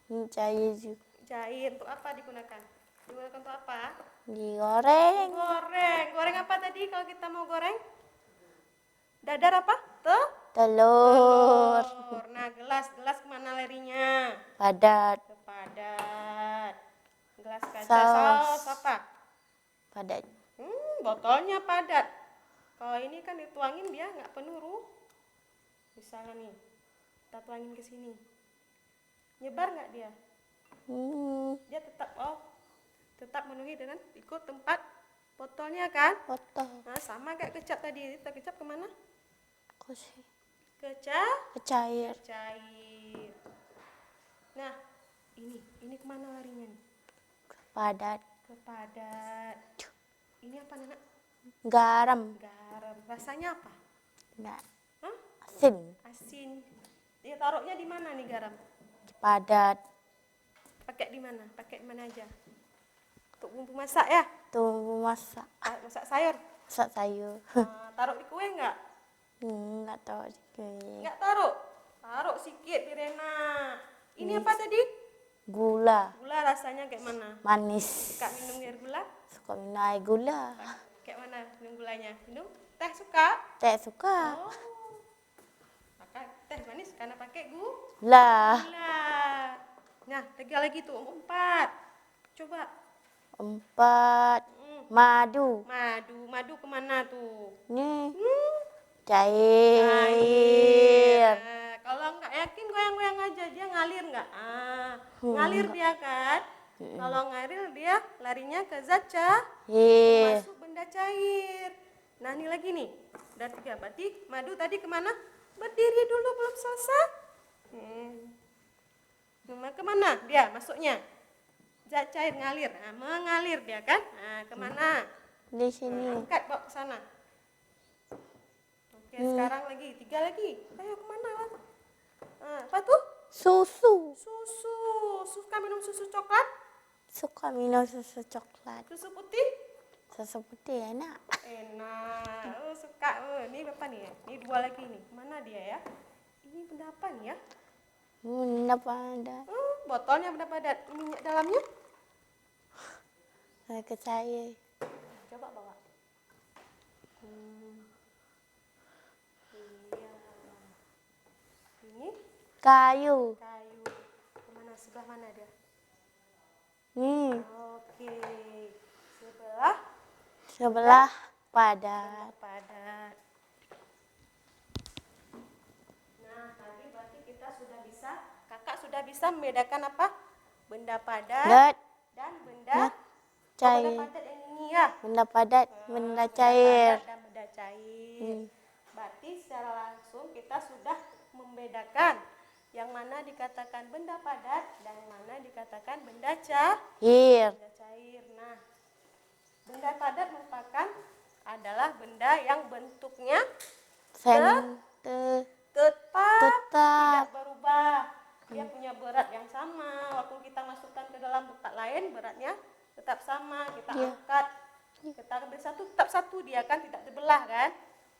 Ini cair juga. Cair. Untuk apa digunakan? Digunakan untuk apa? Digoreng. Goreng. Goreng apa tadi kalau kita mau goreng? Dadar apa? Telur. Telur. Nah, gelas kemana larinya? Padat. Ke padat. Gelas kaca. Saus. Saus apa? Padat. Botolnya padat. Kalau ini kan dituangin dia nggak penuh, Ruh. Misalnya nih, kita tuangin ke sini. Nyebar nggak dia? Dia tetap memenuhi dengan ikut tempat botolnya kan? Botol. Nah, sama kayak kecap tadi. Kita kecap kemana? Kursi. Cair. Cair. Nah, ini kemana larinya nih? Padat. Ke padat. Ini apa Nana? Garam. Garam. Rasanya apa? Nah, Hah? asin. Asin. Dia taruhnya di mana nih garam? Padat. Pakai di mana? Pakai di mana aja? Untuk bumbu masak ya? Tunggu masak. Masak sayur. Masak sayur. Taruh di kue enggak? Nggak tahu juga. Enggak taruh. Taruh sikit di Rena. Ini apa tadi? Gula. Gula rasanya kayak mana? Manis. Suka minum air gula? Suka minum air gula. Kayak mana minum gulanya? Minum teh suka? Tak suka. Oh. Pakai teh manis karena pakai Lah. gula. Nah, tiga lagi tuh, 4. Coba. 4. Madu. Madu kemana tuh? Nih. Cair. Nah, kalau nggak yakin goyang-goyang aja, dia ngalir nggak? Ngalir dia kan? Kalau ngalir dia larinya ke zat Iya. masuk benda cair. Nah ini lagi nih, udah 3. Berarti madu tadi kemana? Berdiri dulu belum selesai. Kemana dia masuknya? Zat cair ngalir, mengalir dia kan? Nah kemana? Di sini. Angkat bawa ke sana. Oke, sekarang lagi 3 lagi. Ayo kemana? Apa tuh? Susu. Susu. Suka minum susu coklat? Suka minum susu coklat. Susu putih? Susu putih enak. Enak. Suka. Ini apa nih ya? Ini 2 lagi nih. Mana dia ya? Ini benda apa nih ya? Benda padat. Botolnya benda padat. Minyak dalamnya? Ke cair. Coba bawa. Iya. Ini Kayu. kayu. Kemana? Sebelah mana dia? Nih. Oke. Sebelah Sebelah padat. padat. Nah, tadi berarti kita kakak sudah bisa membedakan apa? Benda padat Dat. dan benda Cair. benda padat yang ini ya. Benda padat. Benda Benda cair. padat dan benda cair. Berarti secara langsung kita sudah membedakan yang mana dikatakan benda padat dan yang mana dikatakan benda Cair. cair. Nah, benda padat merupakan adalah benda yang bentuknya Sente. tetap Tetap. tidak berubah. Dia punya berat yang sama. Walaupun kita masukkan ke dalam tempat lain, beratnya tetap sama. Kita angkat, kita ambil satu, tetap satu. Dia kan tidak terbelah kan.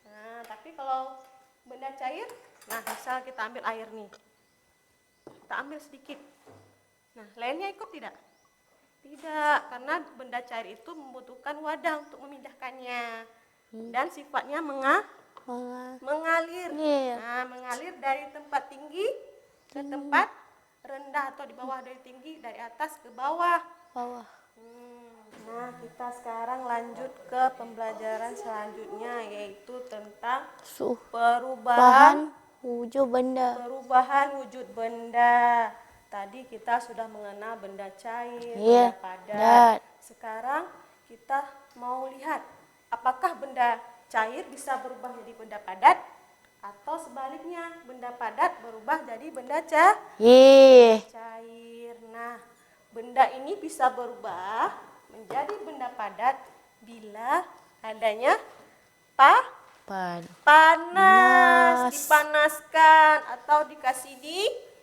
Nah, tapi kalau benda cair, nah misal kita ambil air nih. Kita ambil sedikit. Nah, lainnya ikut tidak? Tidak, karena benda cair itu membutuhkan wadah untuk memindahkannya. Dan sifatnya mengalir. Iya. Nah, mengalir dari tempat tinggi ke tempat rendah atau di bawah dari tinggi, dari atas ke bawah. Bawah. Nah, kita sekarang lanjut ke pembelajaran selanjutnya, yaitu tentang Suhu. perubahan Bahan wujud benda. wujud benda. Tadi kita sudah mengenal benda cair, Iya, benda padat. padat. Sekarang kita mau lihat apakah benda cair bisa berubah jadi benda padat atau sebaliknya benda padat berubah jadi benda Ih, cair. Nah, benda ini bisa berubah menjadi benda padat bila adanya pad. panas, Panas. dipanaskan atau dikasih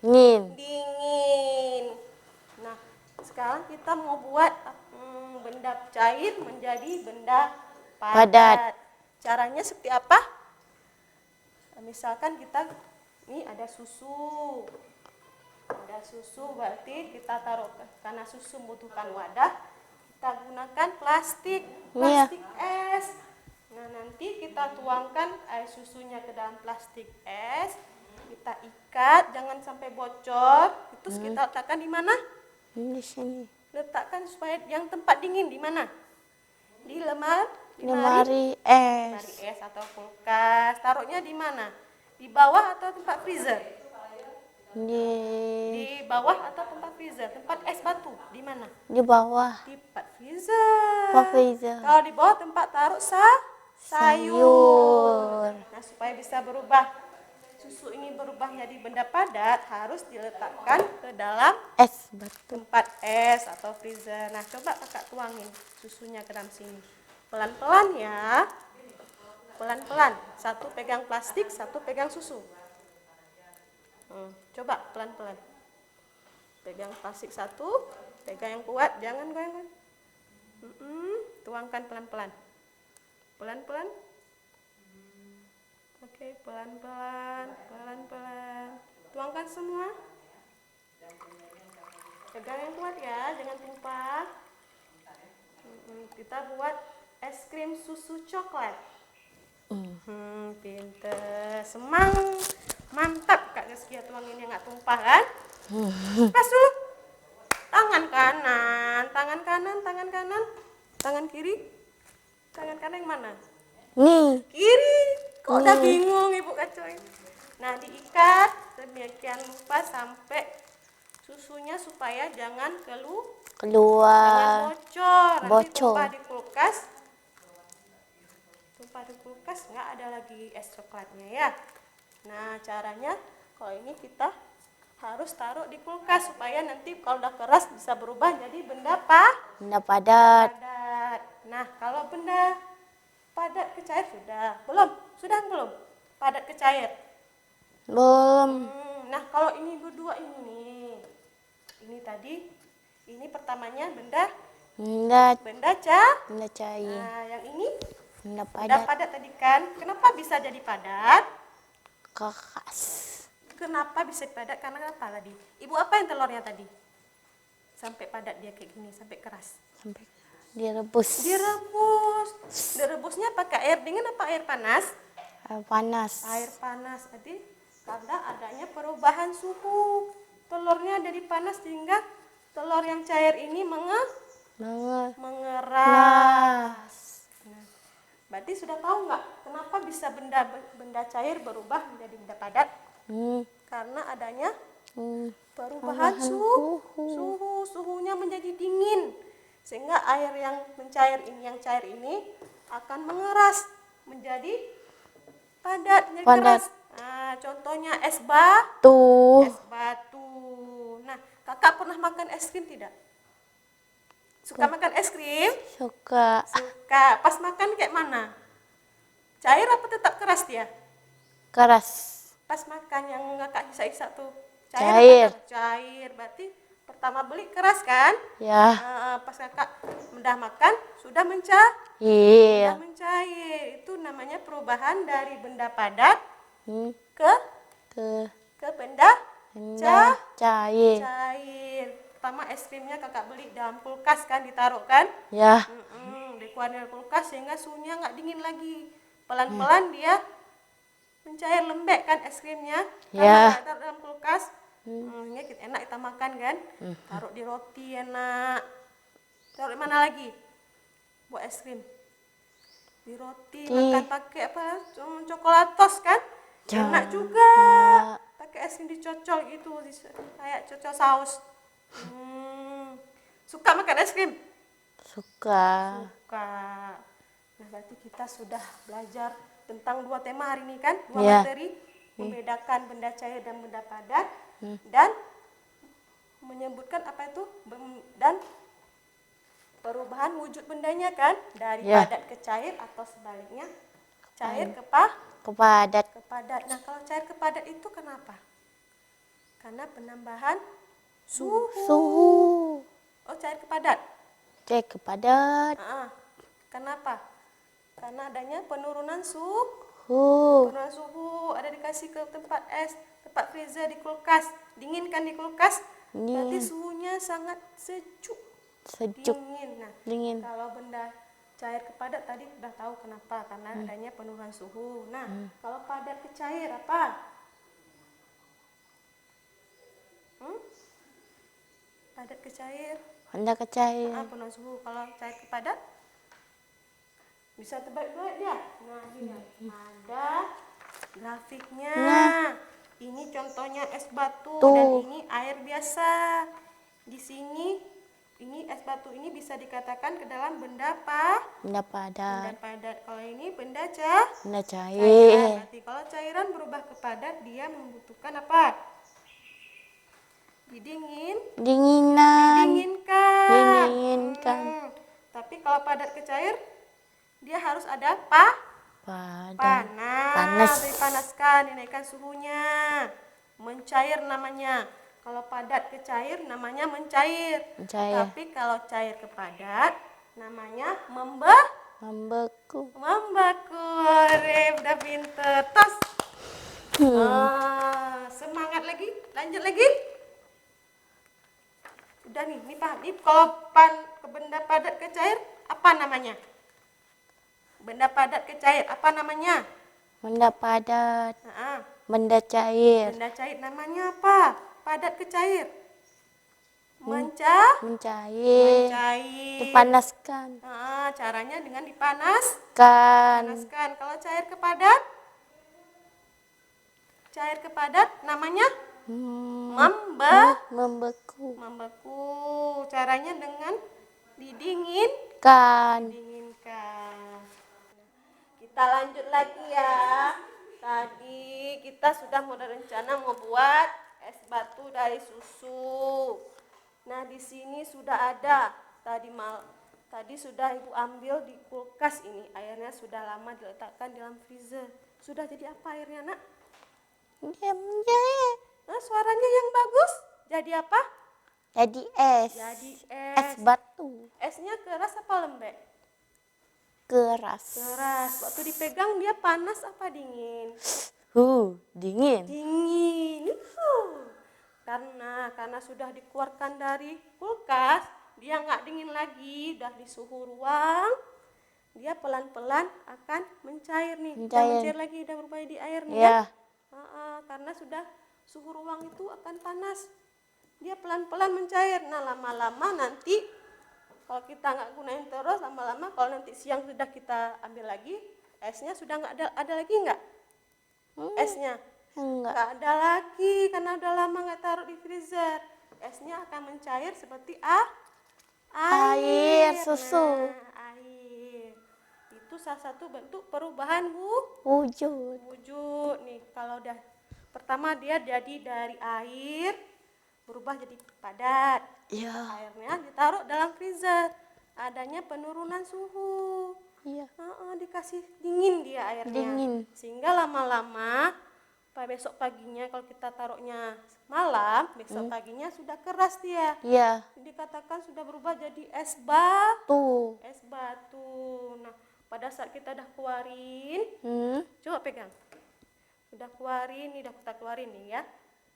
Nin. dingin. Nah, sekarang kita mau buat benda cair menjadi benda padat. Padat. Caranya seperti apa? Misalkan kita ini ada susu. Ada susu berarti kita taruh karena susu membutuhkan wadah, kita gunakan plastik es. Nah, nanti kita tuangkan air susunya ke dalam plastik es. Kita ikat, jangan sampai bocor. Terus kita letakkan di mana? Di sini. Letakkan supaya yang tempat dingin di mana? Di Lemari lemari es. es atau kulkas. Taruhnya di mana? Di bawah atau tempat freezer? Di Di bawah atau tempat freezer? Tempat es batu di mana? di bawah. Di tempat freezer. Freezer. Kalau di bawah tempat taruh sayur. Sayur. Nah, supaya bisa berubah susu ini berubah jadi benda padat, harus diletakkan ke dalam Es batu. tempat es atau freezer. Nah, coba kakak tuangin susunya ke dalam sini. Pelan-pelan ya. Pelan-pelan. Satu pegang plastik, satu pegang susu. Coba pelan-pelan. Pegang plastik satu, pegang yang kuat, jangan goyang-goyang. Tuangkan pelan-pelan. Pelan-pelan. Oke, pelan-pelan, pelan-pelan. Tuangkan semua. Pegang yang kuat ya, jangan tumpah. Kita buat es krim susu coklat. Pinter. Mantap Kak Gaskia tuanginnya nggak tumpah kan? Pas dulu. Tangan kanan, tangan kiri. Tangan kanan yang mana? Nih. Kiri. Kok udah bingung Ibu Kacoy? Nah, diikat demikian rupa sampai susunya supaya jangan jangan Keluar. bocor. Nanti Bocor. tumpah di kulkas. Nggak ada lagi es coklatnya ya. Nah, caranya kalau ini kita harus taruh di kulkas supaya nanti kalau udah keras bisa berubah jadi benda Benda padat. padat. Nah, kalau benda padat ke cair sudah belum? Padat ke cair. Belum. Nah, kalau ini berdua ini tadi, ini pertamanya benda Benda cair. Nah, yang ini Benda benda padat. padat tadi kan. Kenapa bisa jadi padat? Keras. Kenapa bisa padat? Karena apa tadi? Ibu apain telurnya tadi? Sampai padat dia kayak gini, sampai keras. Sampai direbus. Direbusnya pakai air dingin apa air panas? Panas. Air panas. Jadi karena adanya perubahan suhu. Telurnya dari panas sehingga telur yang cair ini mengeras. Nah, berarti sudah tahu nggak kenapa bisa benda cair berubah menjadi benda padat? Karena adanya perubahan suhunya menjadi dingin, sehingga air yang cair ini akan mengeras menjadi padat, menjadi keras. Nah, contohnya es batu. Nah, kakak pernah makan es krim tidak? Suka makan es krim? Suka. Pas makan kayak mana? Cair apa tetap keras dia? Keras. Pas makan yang kakak isa-isa tuh Cair. Cair. Berarti pertama beli keras kan? Ya. Pas kakak udah makan sudah mencair. Itu namanya perubahan dari benda padat ke benda cair. Pertama es krimnya kakak beli dalam kulkas kan, ditaruh kan? Ya. Dikeluarin dari kulkas sehingga suhunya nggak dingin lagi. Pelan-pelan dia mencair, lembek kan es krimnya. Ya. Karena taruh dalam kulkas. Ini enak kita makan kan? Taruh di roti enak. Taruh di mana lagi? Buat es krim. Di roti, Di- makan pakai apa? Coklatos kan? Enak juga. Pakai es krim dicocol gitu, kayak cocol saus. Suka makan es krim? Suka. Suka. Nah, berarti kita sudah belajar tentang 2 tema hari ini kan? 2 Iya. materi, membedakan benda cair dan benda padat, dan menyebutkan apa itu dan perubahan wujud bendanya kan, dari Iya. padat ke cair atau sebaliknya cair ke Kepadat. padat. Nah, kalau cair ke padat itu kenapa? Karena penambahan suhu. Suhu. Oh, cair ke padat. Cek kepadat. Kenapa? Karena adanya penurunan Suhu. penurunan suhu, ada dikasih ke tempat es, tempat freezer di kulkas, dinginkan di kulkas, berarti suhunya sangat sejuk, Sejuk. dingin. Nah, Dingin. kalau benda cair ke padat tadi udah tahu kenapa, karena adanya penurunan suhu. Nah, kalau padat ke cair apa? Padat ke cair, Benda kecair. penurunan suhu. Kalau cair ke padat bisa terbalik-balik dia. Nah, ini ada grafiknya. Nah. Ini contohnya es batu Tuh. dan ini air biasa. Di sini ini es batu ini bisa dikatakan ke dalam benda Benda benda padat. padat. Kalau ini benda Benda cairan. cair. Berarti kalau cairan berubah ke padat, dia membutuhkan apa? Dinginan. Didinginkan. Didinginkan. Tapi kalau padat ke cair, dia harus ada Padat. panas. Dipanaskan, dinaikkan suhunya. Mencair namanya. Kalau padat ke cair namanya mencair. Mencair. Tapi kalau cair ke padat namanya Membeku. membeku. Udah pinter. Tos. Semangat lagi. Lanjut lagi. Udah nih, ini paham. Ini kalau benda padat ke cair apa namanya? Benda padat ke cair apa namanya? Benda padat. Nah, Benda cair. benda cair namanya apa? Padat ke cair. Mencair. Mencair. Dipanaskan. Caranya dengan dipanaskan. Kan. Kalau cair ke padat? Cair ke padat namanya Membeku. membeku. Caranya dengan didinginkan. Kan. Kita lanjut lagi ya. Tadi kita sudah mulai rencana mau buat es batu dari susu. Nah, di sini sudah ada. Tadi sudah Ibu ambil di kulkas ini. Airnya sudah lama diletakkan dalam freezer. Sudah jadi apa airnya, Nak? Dia mencair. Suaranya yang bagus. Jadi apa? Jadi es. Jadi Es batu. Esnya keras apa lembek? Keras. Keras. Waktu dipegang dia panas apa dingin? Dingin. Dingin. Karena sudah dikeluarkan dari kulkas, dia nggak dingin lagi, udah di suhu ruang, dia pelan-pelan akan mencair nih. Udah mencair lagi, udah berubah di air nih Ya. karena sudah suhu ruang itu akan panas, dia pelan-pelan mencair. Nah, lama-lama nanti kalau kita nggak gunain terus, lama-lama kalau nanti siang sudah kita ambil lagi, esnya sudah nggak ada lagi nggak? Esnya Enggak. nggak ada lagi karena udah lama nggak taruh di freezer. Esnya akan mencair seperti Air susu. Nah, air itu salah satu bentuk perubahan Wujud. wujud nih. Kalau udah pertama dia jadi dari air berubah jadi padat. Ya. Airnya ditaruh dalam freezer. Adanya penurunan suhu. Iya. Dikasih dingin dia airnya. Dingin. Sehingga lama-lama besok paginya kalau kita taruhnya malam, besok paginya sudah keras dia. Iya. Dikatakan sudah berubah jadi es batu. Tuh. Es batu. Nah, pada saat kita udah keluarin, coba pegang. Udah keluarin, nih udah kita keluarin nih ya.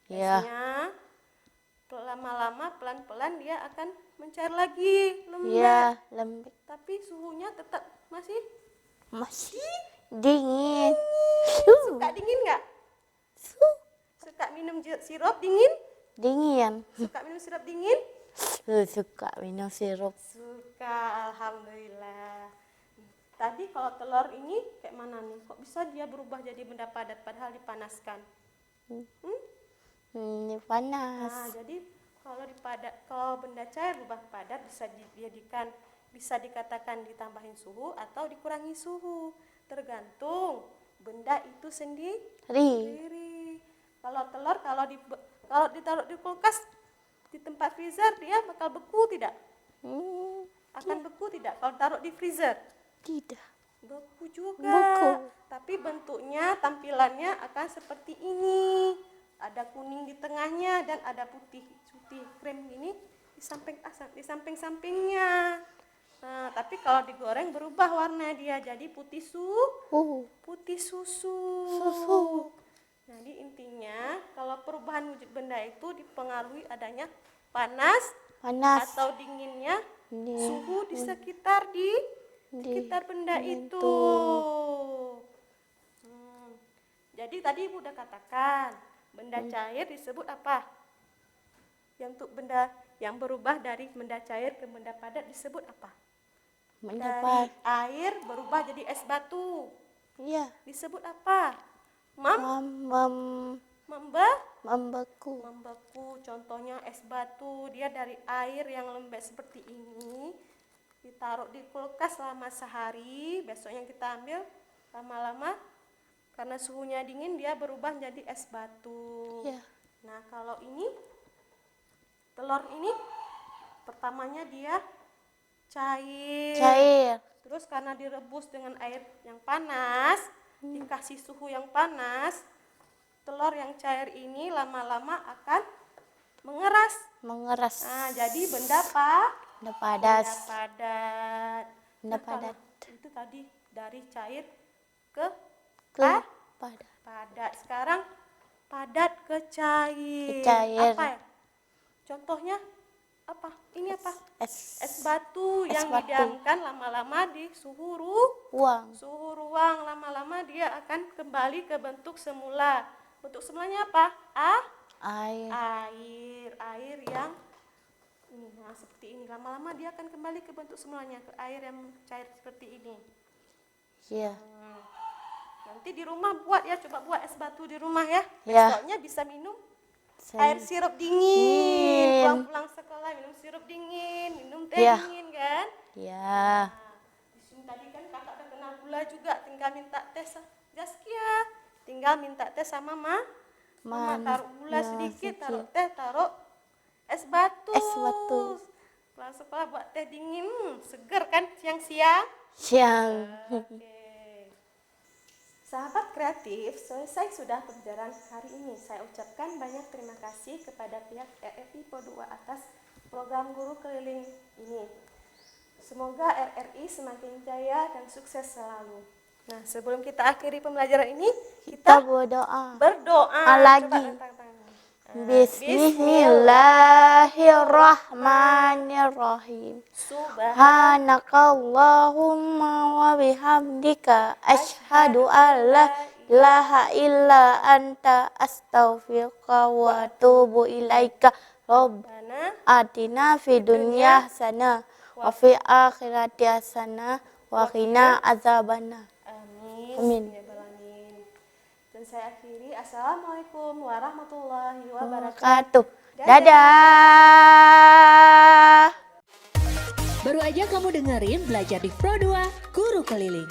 Iya. Esnya lama-lama pelan-pelan dia akan mencair lagi, lembek. Iya, lembek. Tapi suhunya tetap masih Masih dingin. suka dingin nggak? Suka minum sirup dingin? Dingin. Suka minum sirup dingin? Suka minum sirup. Suka, alhamdulillah. Tadi kalau telur ini kayak mana nih? Kok bisa dia berubah jadi benda padat padahal dipanaskan? Ini Nah, panas. jadi kalau benda cair berubah padat bisa dikatakan ditambahin suhu atau dikurangi suhu, tergantung benda itu sendiri. Kalau telur kalau ditaruh di kulkas di tempat freezer dia bakal beku tidak? Akan beku tidak kalau taruh di freezer? Tidak. Beku juga. Beku. Tapi bentuknya, tampilannya akan seperti ini. Ada kuning di tengahnya dan ada putih krem ini di samping-sampingnya. Nah, tapi kalau digoreng berubah warna dia jadi putih susu. Jadi intinya kalau perubahan wujud benda itu dipengaruhi adanya panas atau dinginnya suhu di sekitar benda itu. Jadi tadi Ibu udah katakan benda cair disebut apa? Yang untuk benda yang berubah dari benda cair ke benda padat disebut apa? Dari air berubah jadi es batu. Iya. Disebut apa? Membeku. Membeku. Contohnya es batu, dia dari air yang lembek seperti ini, ditaruh di kulkas selama sehari, besoknya kita ambil, lama-lama karena suhunya dingin dia berubah jadi es batu. Iya. Nah, kalau ini telur ini pertamanya dia cair. Terus karena direbus dengan air yang panas, dikasih suhu yang panas, telur yang cair ini lama-lama akan mengeras. Nah, jadi benda padat. Kalau itu tadi dari cair ke padat. Sekarang padat ke cair. Apa ya? Contohnya apa? Ini apa? Es batu yang didiamkan lama-lama di suhu ruang. Lama-lama dia akan kembali ke bentuk semula. Bentuk semulanya apa? Air yang ini. Nah, seperti ini. Lama-lama dia akan kembali ke bentuk semulanya, ke air yang cair seperti ini. Iya. Nanti di rumah coba buat es batu di rumah ya. Ya. Besoknya bisa minum air sirup dingin. Pulang sekolah minum sirup dingin, minum teh dingin kan? Iya. Di sini tadi kan kakak udah kenal gula juga, tinggal minta teh Zaskia. Tinggal minta teh sama Mama taruh gula sedikit, taruh teh, taruh es batu. Pulang sekolah buat teh dingin, seger kan siang-siang. Oke. Sahabat kreatif, selesai sudah pembelajaran hari ini. Saya ucapkan banyak terima kasih kepada pihak RRI Pro 2 atas program Guru Keliling ini. Semoga RRI semakin jaya dan sukses selalu. Nah, sebelum kita akhiri pembelajaran ini, kita berdoa lagi. Coba rentang tangan. Bismillahirrahmanirrahim. Subhanakallahumma wa bihamdika asyhadu an la ilaha illa anta astaghfiruka wa atubu ilaika. Rabbana atina fid dunya hasanah wa fil akhirati hasanah wa qina azabannar. Amin. Dan saya akhiri, assalamualaikum warahmatullahi wabarakatuh. Dadah. Baru aja kamu dengerin Belajar di Pro 2 Guru Keliling.